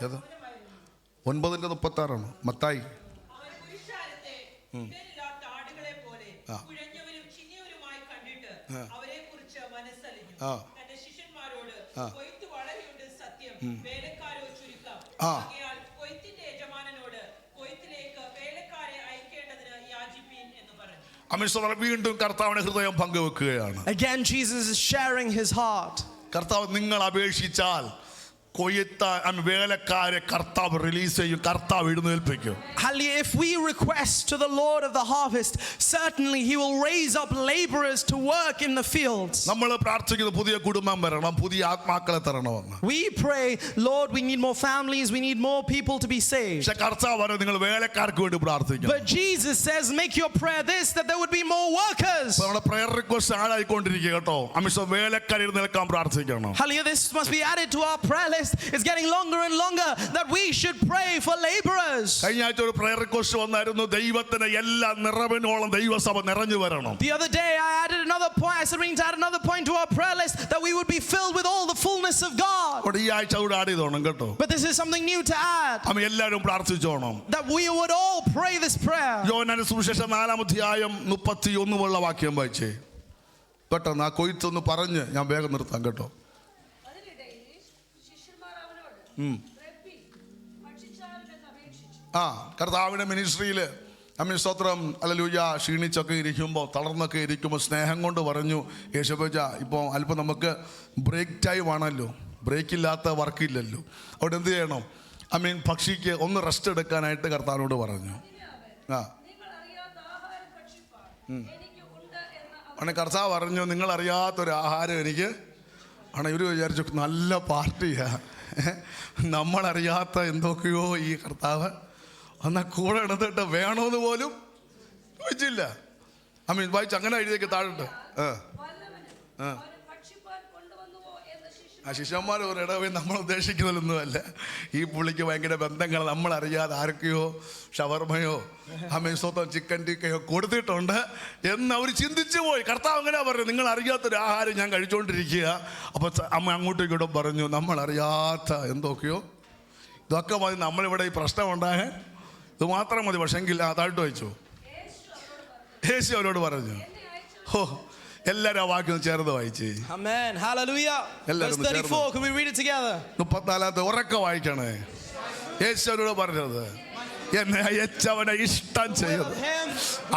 ഏതാ? 9:36 മത്തായി. വീണ്ടും കർത്താവിന്റെ ഹൃദയം പങ്കുവെക്കുകയാണ്.
Again Jesus is sharing his heart.
കർത്താവ് നിങ്ങൾ അപേക്ഷിച്ചാൽ വേലക്കാരെ കർത്താവ് റിലീസ് ചെയ്യും, കർത്താവ് എഴുന്നേൽപ്പിക്കും.
If we request to the Lord of the harvest, certainly he will raise up laborers to work in the fields.
നമ്മൾ പ്രാർത്ഥിക്കുന്നത് പുതിയ കുടുംബം വരണം, പുതിയ ആത്മാക്കളെ തരണമെന്ന്.
We pray, Lord, we need more families, we need more people to be saved.
പക്ഷേ കർത്താവ് പറയുന്നത് നിങ്ങൾ വേലക്കാർക്ക് വേണ്ടി പ്രാർത്ഥിക്കണം.
But Jesus says, make your prayer this, that there would be more workers.
നമ്മുടെ prayer request ആയിക്കൊണ്ടിരിക്കുക കേട്ടോ. വേലക്കാരെ എഴുന്നേൽക്കാൻ പ്രാർത്ഥിക്കണം.
This must be added to our prayer list. It's getting longer and longer that we should pray for laborers.
കഴിഞ്ഞ ആഴ്ച ഒരു prayer request വന്നായിരുന്നു, ദൈവത്തിന്റെ എല്ലാ നിറവിനോളം ദൈവസഭ നിറഞ്ഞു വരണം.
The other day I added another point. I said we need to add another point to our prayer list, that we would be filled with all the fullness of God.
ഈ ആഴ്ച കൂടെ add ചെയ്തോണം കേട്ടോ.
But this is something new to add.
എല്ലാവരും പ്രാർത്ഥിച്ചോണം.
That we would all pray this prayer.
യോഹന്നാന്റെ സുവിശേഷം 4-ാം അധ്യായം 31 വാക്യം വായിച്ചേ. പെട്ടെന്ന് ആ കൊയ്ത്തൊന്ന് പറഞ്ഞ് ഞാൻ വേഗം നിർത്താം കേട്ടോ. കർത്താവിന്റെ മിനിസ്ട്രിയില് സ്തോത്രം ഹല്ലേലൂയ ക്ഷീണിച്ചൊക്കെ ഇരിക്കുമ്പോൾ, തളർന്നൊക്കെ ഇരിക്കുമ്പോൾ സ്നേഹം കൊണ്ട് പറഞ്ഞു, യേശുപ്പച്ച ഇപ്പോൾ അല്പം നമുക്ക് ബ്രേക്ക് ടൈം ആണല്ലോ, ബ്രേക്കില്ലാത്ത വർക്കില്ലല്ലോ. അവിടെ എന്ത് ചെയ്യണം? ഭക്ഷിക്ക് ഒന്ന് റെസ്റ്റ് എടുക്കാനായിട്ട് കർത്താവിനോട് പറഞ്ഞു. കർത്താവ് പറഞ്ഞു, നിങ്ങൾ അറിയാത്തൊരു ആഹാരം എനിക്ക് ആണ്. ഇവർ വിചാരിച്ചു നല്ല പാർട്ടിയാ, നമ്മളറിയാത്ത എന്തൊക്കെയോ ഈ കർത്താവ് എന്നാൽ കൂടെ എടുത്തിട്ട് വേണമെന്ന് പോലും ചോദിച്ചില്ല. വായിച്ചു അങ്ങനെ എഴുതിയേക്ക് താഴോട്ട്. ആ ശിഷ്യന്മാർ ഒരു ഇടവേ നമ്മൾ ഉദ്ദേശിക്കുന്നതൊന്നുമല്ല. ഈ പുള്ളിക്ക് ഭയങ്കര ബന്ധങ്ങൾ നമ്മളറിയാതെ ആരൊക്കെയോ ഷവർമയോ സ്വന്തം ചിക്കൻ ടിക്കയോ കൊടുത്തിട്ടുണ്ട് എന്ന് അവർ ചിന്തിച്ചു പോയി. കർത്താവ് അങ്ങനെ പറഞ്ഞു, നിങ്ങൾ അറിയാത്തൊരു ആഹാരം ഞാൻ കഴിച്ചുകൊണ്ടിരിക്കുക. അപ്പോൾ അമ്മ അങ്ങോട്ടും ഇങ്ങോട്ടും പറഞ്ഞു, നമ്മളറിയാത്ത എന്തൊക്കെയോ. ഇതൊക്കെ മതി നമ്മളിവിടെ ഈ പ്രശ്നം ഉണ്ടാകാൻ, ഇത് മാത്രം മതി. പക്ഷെങ്കിൽ താഴ്ത്തു വായിച്ചു. യേശു അവരോട് പറഞ്ഞു. എല്ലാരും ആ വാക്യം ചേർന്ന് വായിച്ചേ.
Amen. Hallelujah. Verse 34. Can we read it together?
34 ഉറക്കെ വായിക്കണേ. യേശു അവരോട് പറഞ്ഞത്, എന്നെ അയച്ചവനെ ഇഷ്ടം ചെയ്ത്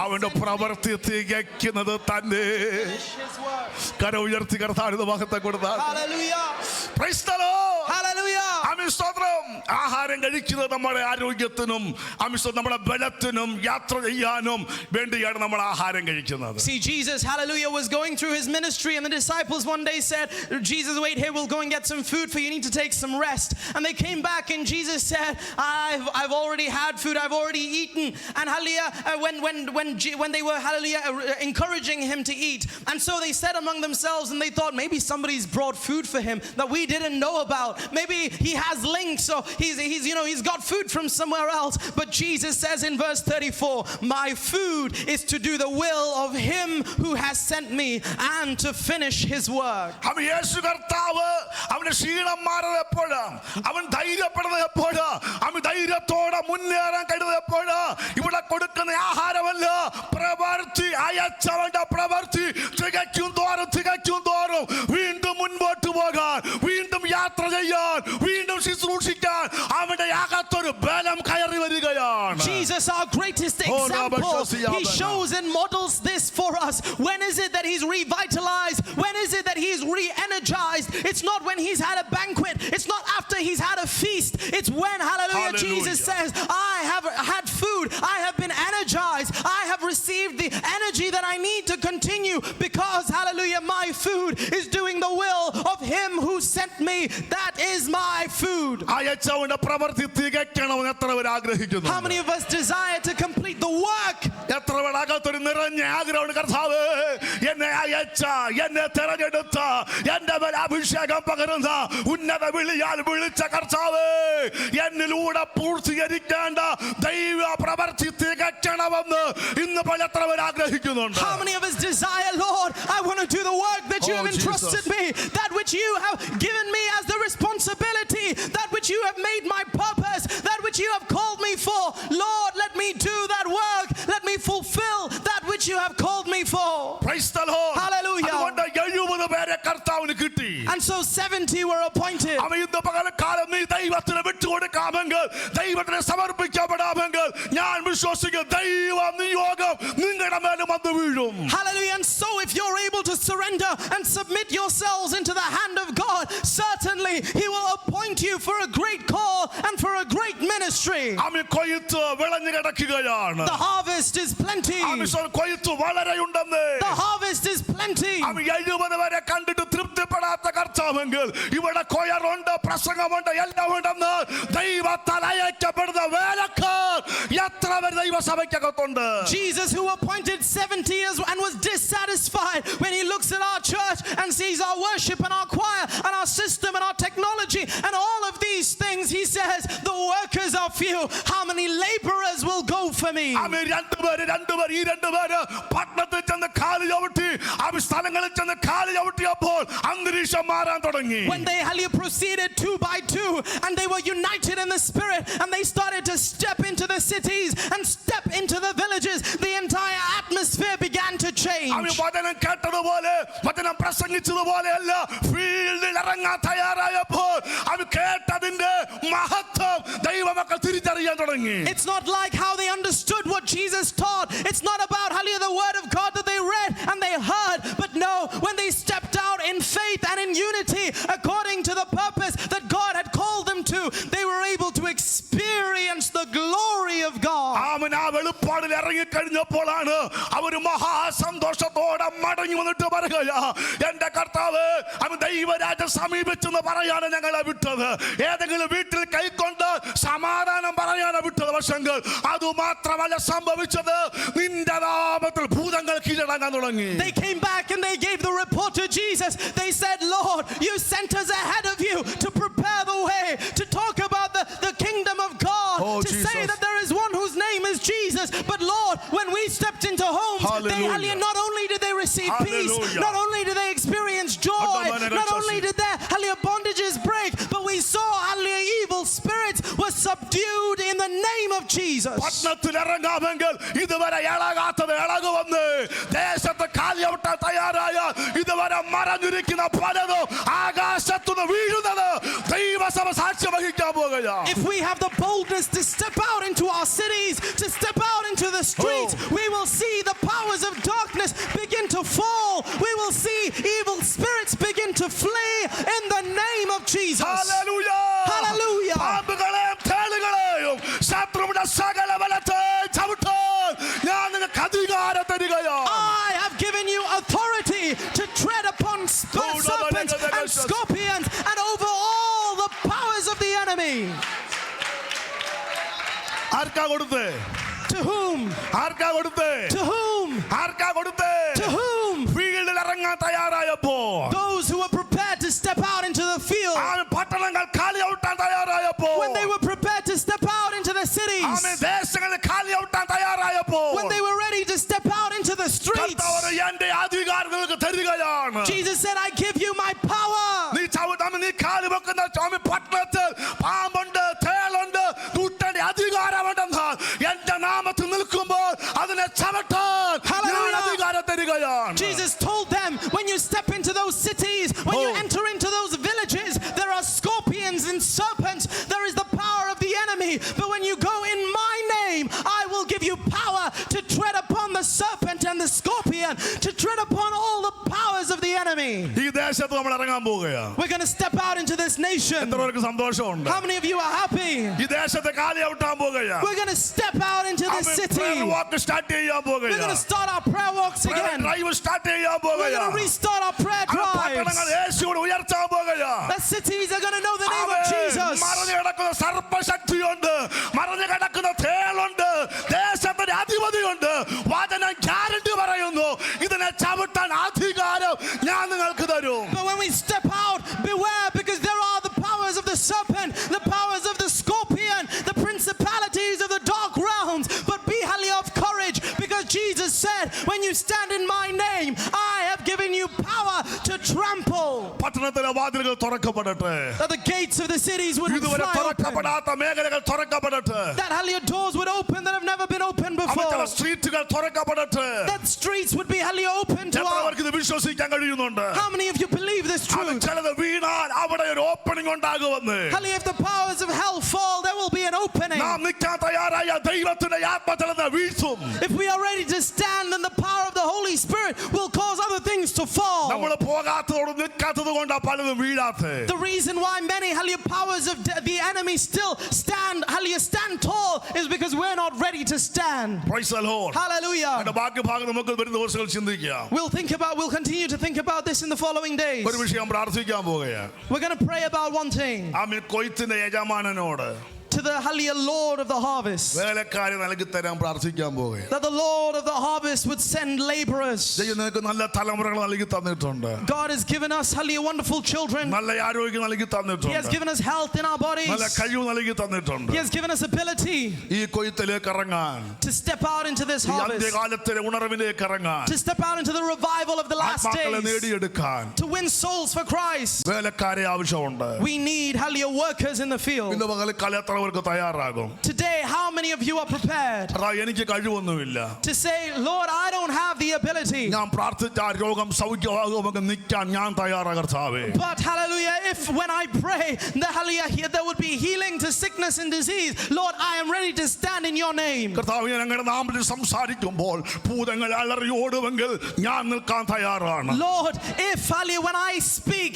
അവന്റെ പ്രവൃത്തി തികയ്ക്കുന്നത് തന്നെ. കര ഉയർത്തി കർത്താവിന് മഹത്വം കൊടുത്താൽ. Praise the Lord.
Hallelujah.
സ്തോത്രം. ആഹാരം കഴിക്കുന്നത് നമ്മുടെ ആരോഗ്യത്തിനും നമ്മുടെ ബലത്തിനും യാത്ര ചെയ്യാനും വേണ്ടിയാണ് നമ്മൾ ആഹാരം കഴിക്കുന്നത്.
See, Jesus, hallelujah, was going through his ministry, and the disciples one day said, Jesus, wait here, we'll go and get some food for you, need to take some rest. And they came back and Jesus said, I've already had food, I've already eaten. And hallelujah, when they were hallelujah encouraging him to eat, and so they said among themselves, and they thought maybe somebody's brought food for him that we didn't know about. Maybe he has links, so he's got food from somewhere else. But Jesus says in verse 34, my food is to do the will of him who has sent me and to finish his work.
യേശു കർത്താവ് അവന്റെ ക്ഷീണം മാറുന്നത് എപ്പോഴാണ്? അവൻ ധൈര്യപ്പെടുന്നത് എപ്പോഴാണ്? അവൻ ധൈര്യത്തോടെ മുന്നേറാൻ കഴിയുന്നത് എപ്പോഴാണ്? ഇവിടെ കൊടുക്കുന്ന ആഹാരമല്ല, പ്രവൃത്തി, അയച്ചവന്റെ പ്രവൃത്തി തികയ്ക്കും തോറും വീണ്ടും മുൻപോട്ട് പോകാൻ, വീണ്ടും യാത്ര ചെയ്യാൻ, വീണ്ടും ശുശ്രൂഷിക്കാൻ അവന്റെ അകത്തൊരു ബലം കയറി വരികയാണ്.
Jesus, our greatest example, he shows and models this for us. When is it that he's revitalized? When is it that he's re-energized? It's not when he's had a banquet, it's not after he's had a feast, it's when hallelujah Jesus says, I have had food, I have been energized, I have received the energy that I need to continue, because hallelujah my food is doing the will of him who sent me. That is my food.
അയച്ചവന്റെ പ്രവൃത്തി തികയ്ക്കണമെന്ന് എത്ര പേർ ആഗ്രഹിക്കുന്നു?
How many of us desire to complete the work?
എത്ര പേരകത്തൊരു നിറഞ്ഞ ആഗ്രഹമാണ്, കർത്താവേ എന്നെ അയച്ച, എന്നെ തെരഞ്ഞെടുത്ത, എന്റെ മേൽ അഭിഷേകം പകരുന്ന ഉന്നത വിളിയാൽ വിളിച്ച കർത്താവേ, എന്നിലൂടെ പൂർത്തീകരിക്കേണ്ട ദൈവ പ്രവൃത്തി തികയ്ക്കണമെന്ന് ഇന്ന് പല എത്ര പേർ ആഗ്രഹിക്കുന്നുണ്ട്?
How many of us desire, Lord, I want to do the work that you have entrusted me, that which you have given me as the responsibility, that which you have made my purpose, that which you have called me for. Lord, let me do that work, let me fulfill that which you have called me for.
Praise the Lord.
Hallelujah.
അതുകൊണ്ട് 70 പേരെ കർത്താവിന് കിട്ടി.
And so 70 were appointed.
അവൻ ഇന്ന് പകൽക്കാലം നീ ദൈവത്തിന് വിട്ടുകൊടുക്കാമെങ്കിൽ, ദൈവത്തിന് സമർപ്പിക്കപ്പെടാമെങ്കിൽ, ഞാൻ വിശ്വസിക്കുന്നു ദൈവ നിയോഗം നിങ്ങളുടെ മേലും വന്നു വീഴും.
Hallelujah. And so if you're able to surrender and submit yourselves into the hand of God, certainly he will appoint you for a great call and for a great ministry.
അവൻ കൊയ്ത്ത് വിളഞ്ഞു കിടക്കുകയാണ്.
The harvest is plenty.
കൊയ്ത്ത് വളരെയുണ്ടെന്ന്.
The harvest is plenty.
അവൻ 70 പേരെ കണ്ടിട്ട് തൃപ്തിപ്പെടാത്ത കർത്താവെങ്കിൽ ഇവിടെ കൊയറുണ്ട്, പ്രസംഗമുണ്ട്, എല്ലാം ഉണ്ടെന്ന് ദൈവത്താൽ അയക്കപ്പെടുന്ന വേലക്കാർ എത്ര പേർ ദൈവസഭയ്ക്കകത്തുണ്ട്?
Jesus, who appointed 70 years and was dissatisfied when he looks at our church and sees our worship and our choir and our system and our technology and all of these things, he says the workers are few. How many laborers will go for me?
പട്ടണത്തിൽ ചെന്ന് കാല് ചവിട്ടി, സ്ഥലങ്ങളിൽ ചെന്ന് കാല് ചവിട്ടിയപ്പോൾ അന്തരീക്ഷം മാറാൻ തുടങ്ങി.
When they proceeded 2 by 2 and they were united in the spirit and they started to step into the cities and step into the villages, the entire atmosphere began to change.
വചനം കേട്ടതുപോലെ, വചനം പ്രസംഗിച്ചതുപോലെയല്ല, ഫീൽഡിൽ ഇറങ്ങാൻ തയ്യാറായപ്പോൾ അവൻ കേട്ടതിന്റെ മഹത്വം ദൈവമക്കൾ തിരിച്ചറിയാൻ തുടങ്ങി.
It's not like how they understood what Jesus taught. It's not about hallelujah the word of God that they read and they heard, but no, when they stepped out in faith and in unity according to the purpose body of God.
അവൻ ആ വെളിപ്പാടിൽ ഇറങ്ങിക്കഴിഞ്ഞപ്പോഴാണ് അവർ മഹാസന്തോഷത്തോടെ മടങ്ങി വന്നിട്ട് പറയുകയാ, എന്റെ കർത്താവ് അവൻ ദൈവരാജ്യം സമീപിച്ചെന്ന് പറയാണ് ഞങ്ങളെ വിട്ടത്. ഏതെങ്കിലും വീട്ടിൽ കൈക്കൊണ്ട് സമാധാനം പറയാനാണ് വിട്ടത്. പക്ഷെങ്കിൽ അതുമാത്രമല്ല സംഭവിച്ചത്, നിന്റെ നാമത്തിൽ ഭൂതങ്ങൾ കീഴടങ്ങാൻ തുടങ്ങി.
They came back and they gave the report to Jesus. They said, Lord, you sent us ahead of you to prepare the way, to talk about the kingdom of God,
Oh,
to
Jesus.
say that there is one whose name is Jesus. But Lord, when we stepped into homes,
Hallelujah.
not only did they receive peace,
Hallelujah.
not only did they experience joy, not only did their bondages break, but we saw evil spirits were subdued in the name of Jesus.
പട്ടണത്തിൽ ഇറങ്ങാമെങ്കിൽ ഇതുവരെ ഇളകാത്തത് ഇളകുവന്ന്, ദേശത്ത് കാലിയവിട്ടാൻ തയ്യാറായ ഇതുവരെ മറഞ്ഞിരിക്കുന്ന പലതും ആകാശത്തുനിന്ന് വീഴുന്നത് ദൈവസഭ സാക്ഷ്യം വഹിക്കാൻ പോകുകയാ.
If we have the boldness to step out into our cities, to step out into the streets, we will see the powers of darkness begin to fall. We will see evil spirits begin to flee in the name of Jesus.
Hallelujah.
Hallelujah.
പാമ്പുകളെയും തേളുകളെയും ശത്രുവിന്റെ സകല ബലത്തെയും ചവിട്ടാൻ ഞാൻ നിങ്ങൾക്ക് അധികാരം തരികയാ.
I have given you authority to tread upon serpents and scorpions and over all the powers of the enemy.
ആർക്കാ കൊടുത്തേ?
To whom?
ആർക്കാ കൊടുത്തേ?
To whom?
ആർക്കാ കൊടുത്തേ?
To whom?
ഫീൽഡിൽ ഇറങ്ങാൻ തയ്യാറായപ്പോ,
Those who were prepared to step out into the field.
ആ പട്ടണങ്ങൾ കാലിയവിട്ടാൻ തയ്യാറായപ്പോ,
When they were prepared to step out into the cities.
ആമേൻ, ദേശങ്ങളിൽ കാലിയവിട്ടാൻ തയ്യാറായപ്പോ,
When they were ready to step out into the streets.
കർത്താവ് എന്റെ അധികാരം നിങ്ങൾക്ക് തരികയാണ്.
Jesus said, I give you my power.
നീ ചവിട്ടാമേ, നീ കാല് വെക്കുന്ന സ്വാമി പട്ടണത്തിൽ പാമ്പുണ്ട്, തേളുണ്ട്, ദൂതന്റെ അധികാരമുണ്ടെന്നാൽ എന്റെ നാമത്തിൽ നിൽക്കുമ്പോൾ അതിനെ ചവിട്ടാൻ ഞാൻ അധികാരം തരികയാണ്.
Jesus told them, when you step into those cities, when you enter into those villages, there are scorpions and serpents. There is the power of the enemy. But when you go in my name, I will give you power to tread upon the serpent and the scorpion, to tread upon all the powers of the enemy.
ഈ ദേശത്ത് നമ്മൾ ഇറങ്ങാൻ പോവുകയാ.
We're going to step out into this nation.
എത്ര പേർക്ക് സന്തോഷമുണ്ട്?
How many of you are happy?
ഈ ദേശത്തെ കാലിയവിട്ടാൻ പോവുകയാ.
We're going to step out into this city.
Walk start ചെയ്യാൻ
We're
പോവുകയാ.
going to start our prayer walks again.
Drive start ചെയ്യാൻ
We're
പോവുകയാ.
going to restart our prayer
പട്ടണങ്ങൾ
drives.
യേശുവിനെ ഉയർത്താൻ പോവുകയാ.
The cities are going to know the name of Jesus.
മറഞ്ഞു കിടക്കുന്ന സർപ്പശക്തിയുണ്ട്, മറഞ്ഞു കിടക്കുന്ന തേളുണ്ട്, ദേശത്തിന്റെ അധിപതിയുണ്ട്. വചനം ഗ്യാരണ്ടി പറയുന്നു, ഇതിനെ ചവിട്ടാൻ അധികാരം ഞാൻ നിങ്ങൾക്ക് തരും.
But when we step out, beware, because there are the powers of the serpent, the powers of the scorpion, the principalities of the dark realms. But be highly of courage, because Jesus said, when you stand in my name, I have given you power to trample.
പട്ടണത്തിലെ വാതിലുകൾ തുറക്കപ്പെടട്ടെ.
That the gates of the cities would
ഇതുവരെ
fly open.
തുറക്കപ്പെടാത്ത മേഖലകൾ തുറക്കപ്പെടട്ടെ.
That hallelujah doors would open that have never been opened before.
അവരുടെ സ്ട്രീറ്റുകൾ തുറക്കപ്പെടട്ടെ.
That streets would be hallelujah open to
എത്ര
all.
പേർക്ക് ഇത് വിശ്വസിക്കാൻ കഴിയുന്നുണ്ട്?
How many of you believe this
അത്
truth?
ചിലത് വീണാൽ അവിടെ ഒരു ഓപ്പണിംഗ് ഉണ്ടാകുമെന്ന്.
Hallelujah, if the powers of hell fall, there will be an opening.
നാം നിൽക്കാൻ തയ്യാറായ ദൈവത്തിന്റെ ആത്മചലനം വീഴ്ത്തും.
If we are ready to stand, then the power of the Holy Spirit will cause other things to fall.
നമ്മൾ പോകാത്തതോട് നിൽക്കാത്തത് കൊണ്ടാ പലതും വീഴാത്തത്.
The reason why many hallelujah powers of the enemy still stand, hallelujah, stand tall is because we're not ready to stand.
Praise the Lord.
Hallelujah.
അതിന്റെ ബാക്കി ഭാഗം നമുക്ക് വരുന്ന ദിവസങ്ങൾ ചിന്തിക്കാം.
We'll continue to think about this in the following days.
ഒരു വിഷയം പ്രാർത്ഥിക്കാൻ പോവുകയാണ്.
We're going to pray about one thing.
Amen. കൊയ്ത്തിന്റെ യജമാനനോട്
To the hallelujah Lord of the harvest,
വേലക്കാരെ നൽകി തരാൻ പ്രാർത്ഥിക്കാൻ പോവുകയാണ്.
that the Lord of the harvest would send laborers.
ദൈവം നിനക്ക് നല്ല തലമുറകൾ നൽകി തന്നിട്ടുണ്ട്.
God has given us hallelujah wonderful children.
നല്ല ആരോഗ്യം നൽകി
He has
തന്നിട്ടുണ്ട്.
given us health in our bodies.
നല്ല കഴിവ് നൽകി തന്നിട്ടുണ്ട്.
He has given us ability
ഈ കൊയ്ത്തിലേക്ക് ഇറങ്ങാൻ,
to step out into this
ഈ
harvest,
അന്ത്യകാലത്തിലെ ഉണർവിലേക്ക് ഇറങ്ങാൻ,
to step out into the revival of the last
ആത്മാക്കളെ
days,
നേടിയെടുക്കാൻ
to win souls for Christ.
വേലക്കാരെ ആവശ്യമുണ്ട്.
We need hallelujah workers in the field.
ഇന്ന് പകൽക്കാലം എത്രവർക്ക് തയ്യാറാകും?
Today, how many of you are prepared
എനിക്ക് കഴിവൊന്നുമില്ല,
to say, Lord, I don't have the ability,
ഞാൻ പ്രാർത്ഥിച്ച രോഗം സൗഖ്യമാകുമെന്ന് നിൽക്കാൻ ഞാൻ തയ്യാറാ കർത്താവേ.
but hallelujah, if when I pray that hallelujah there would be healing to sickness and disease, Lord, I am ready to stand in your name.
കർത്താവേ, ഞങ്ങളുടെ നാമത്തിൽ സംസാരിക്കുമ്പോൾ ഭൂതങ്ങൾ അലറി ഓടുമെങ്കിൽ ഞാൻ നിൽക്കാൻ തയ്യാറാണ്.
Lord, if hallelujah when I speak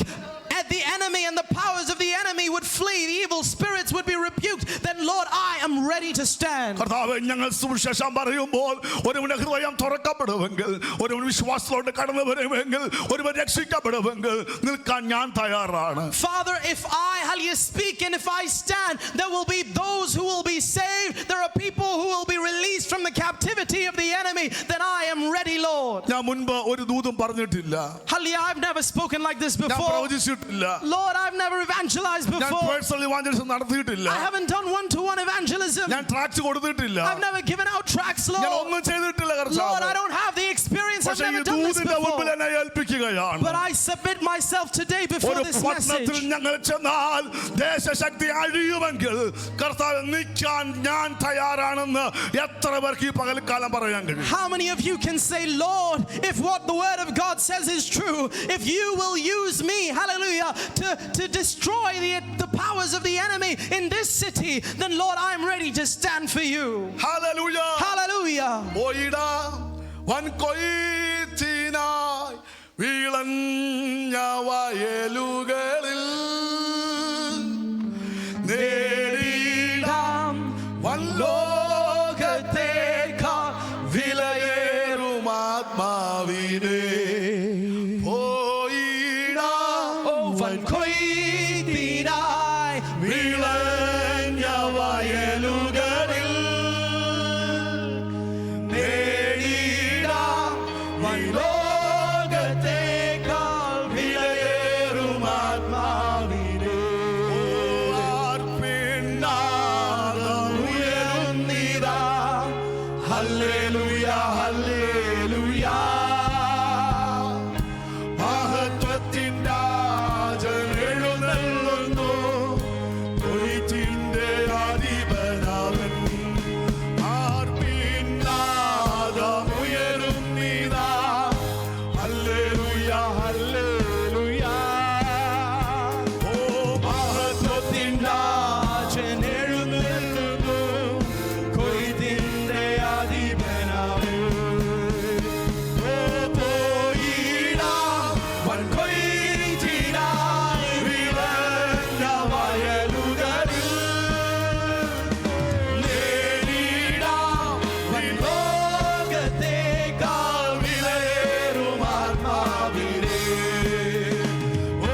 at the enemy and the powers of the enemy would flee, the evil spirits would be rebuked, then then Lord, I am ready to stand.
കർത്താവേ, ഞങ്ങൾ സുവിശേഷം പറയുമ്പോൾ ഒരുവന്റെ ഹൃദയം തുറക്കപ്പെടുമെങ്കിൽ, ഒരുവൻ വിശ്വാസത്തോടെ കടന്നു വരുമെങ്കിൽ, ഒരുവൻ രക്ഷിക്കപ്പെടുമെങ്കിൽ നിൽക്കാൻ ഞാൻ തയ്യാറാണ്.
Father, if I, hallelujah, speak and if I stand, there will be those who will be saved. There are people who will be released from the captivity of the enemy. Then I am ready, Lord.
ഞാൻ മുൻപ് ഒരു ദൂതും പറഞ്ഞിട്ടില്ല.
Hallelujah, I've never spoken like this
ഞാൻ
before.
പ്രവചിച്ചിട്ടില്ല.
Lord, I've never evangelized
ഞാൻ
before.
Personal evangelism നടത്തിയിട്ടില്ല.
I haven't done one-to-one evangelism.
ഞാൻ tracks കൊടുത്തിട്ടില്ല.
I've never given out tracts,
ഞാൻ
Lord.
ഒന്നും ചെയ്തിട്ടില്ല
Lord, I
കർത്താവേ.
don't have the experience. I've
പക്ഷേ ഈ
never done this
ദൂതിന്റെ മുൻപിൽ
before.
എന്നെ ഏൽപ്പിക്കുകയാണ്.
But I submit myself today before
ഒരു
this
പട്ടണത്തിൽ
message.
ഞങ്ങൾ ചെന്നാൽ ദേശശക്തി അഴിയുമെങ്കിൽ കർത്താവ് നിൽക്കാൻ ഞാൻ തയ്യാറാണെന്ന് എത്ര പേർക്ക് ഈ പകൽക്കാലം പറയാൻ കഴിയും?
How many of you can say, Lord, if what the word of God says is true, if you will use me, hallelujah, to destroy the powers of the enemy in this city, then Lord, I'm ready to stand for you.
Hallelujah.
Hallelujah.
പോയിടാ വൻകൊയ്ത്തിനായി വീളഞ്ഞ വയലുകളിൽ നേടിടാം വൻലോകത്തേക്കാൾ വിലയേറും ആത്മാവിനെ. പോയിടാം
വൻകൊയ്ത്തിനായി
വീളഞ്ഞ വയലുകളിൽ നേടിടാം വൻലോകത്തേക്കാൾ വിലയേറും ആത്മാവിനെ. ആർപ്പിന്നാദമുയരുന്നിതാ. ഹല്ലേലൂയ, ഹല്ലേലൂയ. മഹത്വത്തിൻ രാജൻ എഴുന്നള്ളുന്നു. കൊയ്ത്തിന്റെ അധിപനവൻ. ആർപ്പിന്നാദമുയരുന്നിതാ. ഹല്ലേലൂയ, ഹല്ലേലൂയ. ഓ മഹത്വത്തിൻ രാജൻ എഴുന്നള്ളുന്നു. കൊയ്ത്തിന്റെ അധിപനവൻ. ഓ പോയിടാം വൻകൊയ്ത്തിനായി വിളഞ്ഞ വയലുകളിൽ നേടിടാം വൻലോകത്തേക്കാൾ വിലയേറും ആത്മാവിനെ. ഓ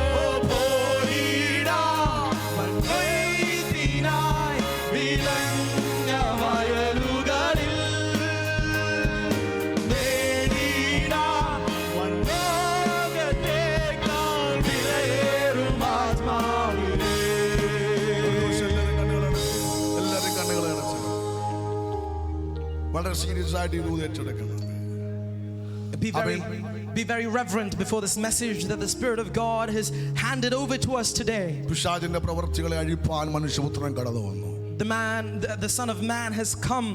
പോയിടാം വൻകൊയ്ത്തിനായി വിളഞ്ഞ വയലുകളിൽ നേടിടാം വൻലോകത്തേക്കാൾ വിലയേറും ആത്മാവിനെ. എല്ലാവരും കണ്ണുകളെ അടച്ചു വളരെ സീരിയസ് ആയിട്ട് ഇത് ഏറ്റെടുക്കണം.
Be very reverent before this message that the Spirit of God has handed over to us today.
പിശാചിന്റെ പ്രവർത്തികളെ അഴിപ്പാൻ മനുഷ്യപുത്രൻ കടന്നു വന്നു.
The Son of Man has come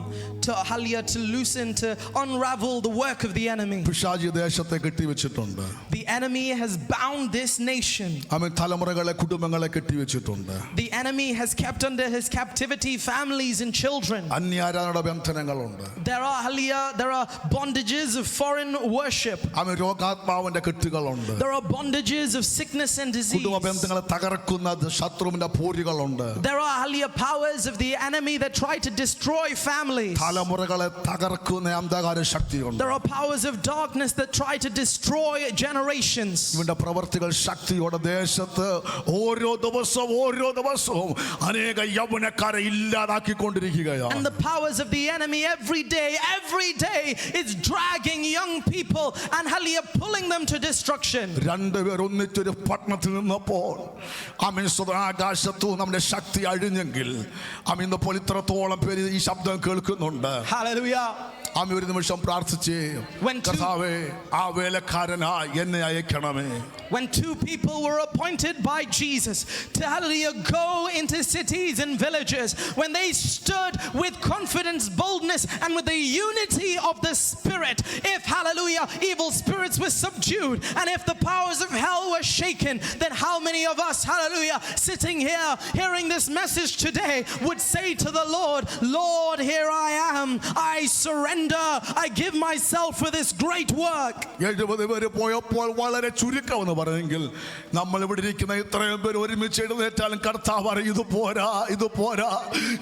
to hallelujah, to loosen, to unravel the work of the enemy.
പിശാചി ദേശത്തെ കെട്ടിവെച്ചിട്ടുണ്ട്.
The enemy has bound this nation.
അവൻ തലമുറകളെ കുടുംബങ്ങളെ കെട്ടിവെച്ചിട്ടുണ്ട്.
The enemy has kept under his captivity families and children.
അന്യാരാധനയുടെ ബന്ധനങ്ങളുണ്ട്.
There are bondages of foreign worship.
അവൻ രോഗാത്മാവിന്റെ കെട്ടുകളുണ്ട്.
There are bondages of sickness and disease.
കുടുംബ ബന്ധങ്ങളെ തകർക്കുന്ന ശത്രുവിന്റെ പോരുകളുണ്ട്.
There are powers of the enemy that try to destroy families.
തലമുറകളെ തകർക്കുന്ന അന്ധകാര ശക്തിയുണ്ട്.
There are powers of darkness that try to destroy generations.
ഇവന്റെ പ്രവർത്തികൾ ശക്തിയോടെ ദേശത്ത് ഓരോ ദിവസവും അനേക യൗവനക്കാരെ ഇല്ലാതാക്കിക്കൊണ്ടിരിക്കുകയാണ്.
And the powers of the enemy every day it's dragging young people and hallelujah, pulling them to destruction.
രണ്ടുപേർ ഒന്നിച്ചൊരു പട്ടണത്തിൽ നിന്നപ്പോൾ ആകാശത്തു നമ്മുടെ ശക്തി അഴിഞ്ഞെങ്കിൽ ഇന്ന് ഇത്രത്തോളം പേര് ഈ ശബ്ദം കേൾക്കുന്നുണ്ട്.
Hallelujah.
ഒരു നിമിഷം പ്രാർത്ഥിച്ചേ, കർത്താവേ ആ വേലക്കാരനായി എന്നെ അയക്കണമേ.
When two people were appointed by Jesus to hallelujah go into cities and villages, when they stood with confidence, boldness, and with the unity of the Spirit, if hallelujah evil spirits were subdued, and if the powers of hell were are shaken, then how many of us, hallelujah, sitting here hearing this message today would say to the Lord, Lord, here I am. I surrender. I give myself for this great work.
70 പേര് പോയപ്പോൾ വളരെ ചുരുക്കമെന്ന് പറഞ്ഞെങ്കിൽ നമ്മൾ ഇവിടെ ഇരിക്കുന്ന ഇത്രയും പേര് ഒരുമിച്ച് എഴുന്നേറ്റാലും കർത്താവ് പറയും, ഇത് പോരാ, ഇത് പോരാ,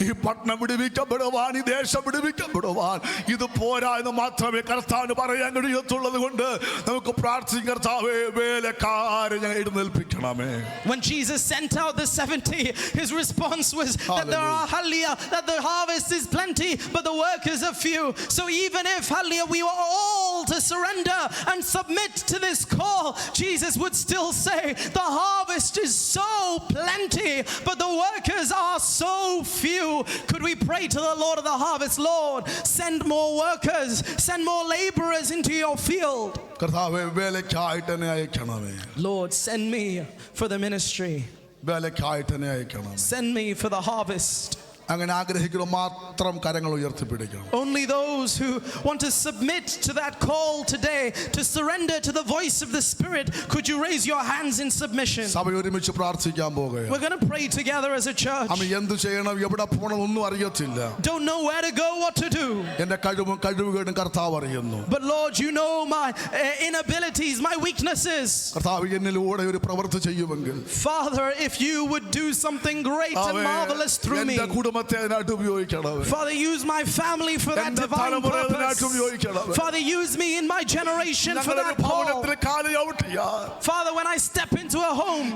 ഈ പട്ടണം വിടുവിക്കപ്പെടുവാൻ, ഈ ദേശം വിടുവിക്കപ്പെടുവാൻ ഇത് പോരാ എന്ന് മാത്രമേ കർത്താവിന് പറയാൻ കഴിയത്തുള്ളത് കൊണ്ട് നമുക്ക് പ്രാർത്ഥിക്കാം, കർത്താവേ വേലക്കാരെ ഞങ്ങൾ എഴുന്നേൽപ്പിക്കണമേ.
When Jesus sent out the 70, his response was that there are, hallelujah, that the harvest is plenty, but the workers are few. So even if, hallelujah, we were all to surrender and submit to this call, Jesus would still say, the harvest is so plenty, but the workers are so few. Could we pray to the Lord of the harvest, Lord, send more workers, send more laborers into your field.
കർത്താവേ വേലക്കായിട്ട് എന്നെ അയക്കണമേ.
Lord, send me for the ministry.
വേലക്കായിട്ട് എന്നെ അയക്കണം.
Send me for the harvest.
അങ്ങനെ ആഗ്രഹിക്കുന്ന മാത്രം കരങ്ങൾ ഉയർത്തിപ്പിടിക്കണം.
Only those who want to submit to that call today, to surrender to the voice of the Spirit, could you raise your hands in submission?
സഭ ഒരുമിച്ച് പ്രാർത്ഥിക്കാൻ പോകുകയാണ്.
We're going to pray together as a church.
അമ്മ എന്ത് ചെയ്യണം, എവിടെ പോകണം ഒന്നും അറിയത്തില്ല.
Don't know where to go, what to do.
എന്റെ കഴിവുകളും കർത്താവ് അറിയുന്നു.
But Lord, you know my inabilities, my weaknesses.
കർത്താവ് എന്നിലൂടെ ഒരു പ്രവൃത്തി ചെയ്യുമെങ്കിൽ,
Father, if you would do something great and marvelous through me.
Father,
use my family for that divine purpose. Father, use me in my generation for that call. Father, when I step into a home,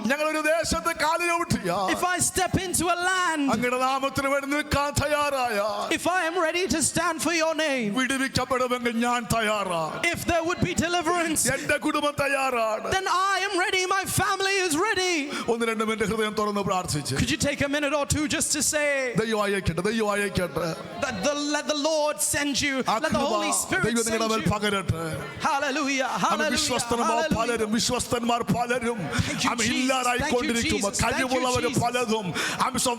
if I step into a land, if I am ready to stand for your name, if there would be deliverance, then I am ready, my family is ready. Could you take a minute or two just to say, let the Lord send you, let the Holy Spirit send you. Hallelujah, hallelujah, hallelujah.
വിശ്വസ്തന്മാർ പലരും ഇല്ലാതായിക്കൊണ്ടിരിക്കുമ്പോൾ, കഴിവുള്ളവർ പലതും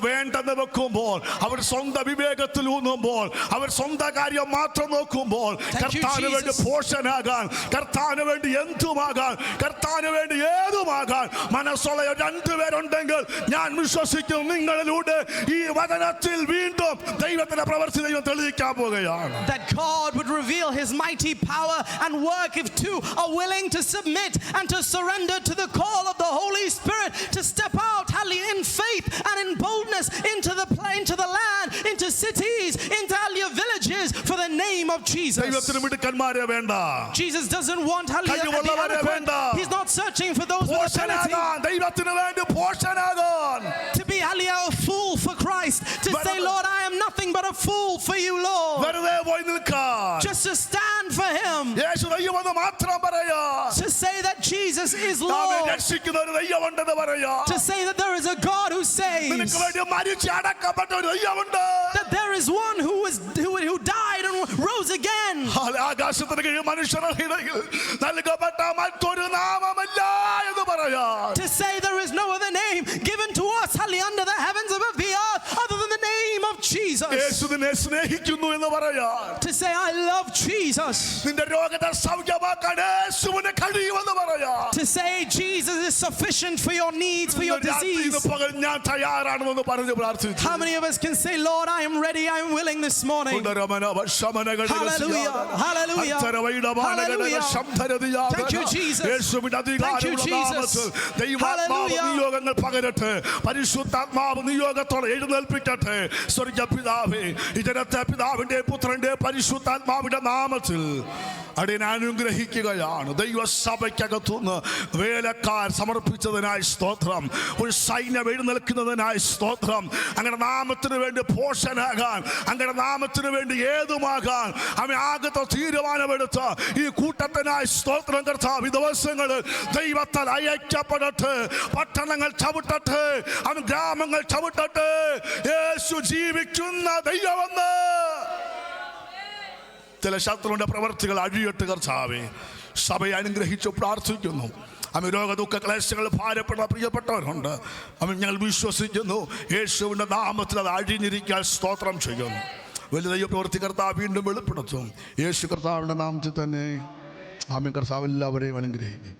വേണ്ടെന്ന് വെക്കുമ്പോൾ, അവർ സ്വന്തം വിവേകത്തിൽ ഊന്നുമ്പോൾ, അവർ സ്വന്തം കാര്യം മാത്രം നോക്കുമ്പോൾ, കർത്താവിന് വേണ്ടി പോഷനാകാൻ, കർത്താവിന് വേണ്ടി എന്തുമാകാൻ, കർത്താവിന് വേണ്ടി ഏതുമാകാൻ മനസ്സുള്ള രണ്ടുപേരുണ്ടെങ്കിൽ ഞാൻ വിശ്വസിക്കും നിങ്ങളിലൂടെ ഈ വചനത്തിൽ വീണ്ടും ദൈവത്തിന്റെ പ്രവൃത്തി ദൈവം തെളിയിക്കാൻ പോകുകയാണ്.
That God would reveal his mighty power and work if two are willing to submit and to surrender to the call of the Holy Spirit, to step out, hallelujah, in faith and in boldness into the land, into cities, into villages for the name of Jesus.
ദൈവത്തിന് മിടുക്കന്മാരെ വേണ്ട.
Jesus doesn't want, hallelujah, he's not searching for those with ability.
ദൈവത്തിന് വേണ്ടി പോഷനാകാൻ,
to be, hallelujah, a fool for Christ, to say, Lord, I am nothing but a fool for you, Lord.
വെറുതെ പോയി നിൽക്കാൻ,
just to stand for him,
യേശു ദൈവമെന്ന് മാത്രം പറയാൻ,
to say that Jesus is Lord,
രക്ഷിക്കുന്ന ഒരു ദൈവമുണ്ടെന്ന് പറയാൻ,
to say that there is a God who saves,
നിനക്ക് വേണ്ടി മരിച്ച് അടക്കപ്പെട്ട ഒരു ദൈവമുണ്ട്,
that there is one who died and rose again.
ആകാശത്തിന് കീഴിൽ മനുഷ്യരുടെ നൽകപ്പെട്ട മറ്റൊരു നാമമില്ല എന്ന് പറയാൻ,
to say there is no other name given to us, hallelujah, under the heavens above the earth other than the name of Jesus.
യേശുവിനെ സ്നേഹിക്കുന്നു എന്ന് പറയാൻ,
to say I love Jesus,
നിന്റെ രോഗത്തെ സൗഖ്യമാക്കാൻ യേശുവിനെ കഴിയുമെന്ന് പറയാൻ,
to say Jesus is sufficient for your needs, for your disease.
ഞാൻ തയ്യാറാണെന്ന് പറഞ്ഞു പ്രാർത്ഥിച്ചു.
How many of us can say, Lord, I am ready, I am willing this morning? Hallelujah, hallelujah, hallelujah. Thank you, Jesus. Thank you, Jesus.
നിയോഗങ്ങൾ പകരട്ടെ, പരിശുദ്ധാത്മാവ് നിയോഗത്തോടെ എഴുന്നേൽപ്പിക്കട്ടെ. സ്വർഗ്ഗ പിതാവേ, ഇതരത്തെ പിതാവിന്റെ പുത്രന്റെ പരിശുദ്ധാത്മാവിന്റെ നാമത്തിൽ അടിയൻ അനുഗ്രഹിക്കുകയാണ്. ദൈവസഭയ്ക്കകത്തുനിന്ന് വേലക്കാർ സമർപ്പിച്ചതിനായി സ്തോത്രം. ഒരു സൈന്യം എഴുന്നേൽക്കുന്നതിനായി സ്തോത്രം. അങ്ങനെ നാമത്തിന് വേണ്ടി പോഷനാകാൻ, അങ്ങനെ നാമത്തിന് വേണ്ടി ഏതുമാകാൻ അവൻ ആകത്തെ തീരുമാനമെടുത്ത ഈ കൂട്ടത്തിനായി സ്തോത്രം. കർത്താവ് ഈ ദിവസങ്ങളിൽ ദൈവത്താൽ അയക്കപ്പെടട്ടെ. പട്ടണങ്ങൾ ചവിട്ടട്ടെ, അവൻ ഗ്രാമങ്ങൾ ചവിട്ടട്ടെ. യേശു ജീവിക്കുന്ന ദൈവമെന്ന് ചില ശത്രുവിന്റെ പ്രവർത്തികൾ അഴിയട്ട് കർത്താവേ. സഭയെ അനുഗ്രഹിച്ചു പ്രാർത്ഥിക്കുന്നു. അവൻ രോഗ ദുഃഖ ക്ലേശങ്ങൾ ഭാരപ്പെട്ട പ്രിയപ്പെട്ടവരുണ്ട്. അവൻ ഞങ്ങൾ വിശ്വസിക്കുന്നു യേശുവിന്റെ നാമത്തിൽ അത് അഴിഞ്ഞിരിക്കാൻ സ്തോത്രം ചെയ്യുന്നു. വലിയ ദൈവ പ്രവൃത്തി കർത്താവ് വീണ്ടും വെളിപ്പെടുത്തും. യേശു കർത്താവിന്റെ നാമത്തിൽ തന്നെ ആമേൻ. കർത്താവ് എല്ലാവരെയും അനുഗ്രഹിക്കും.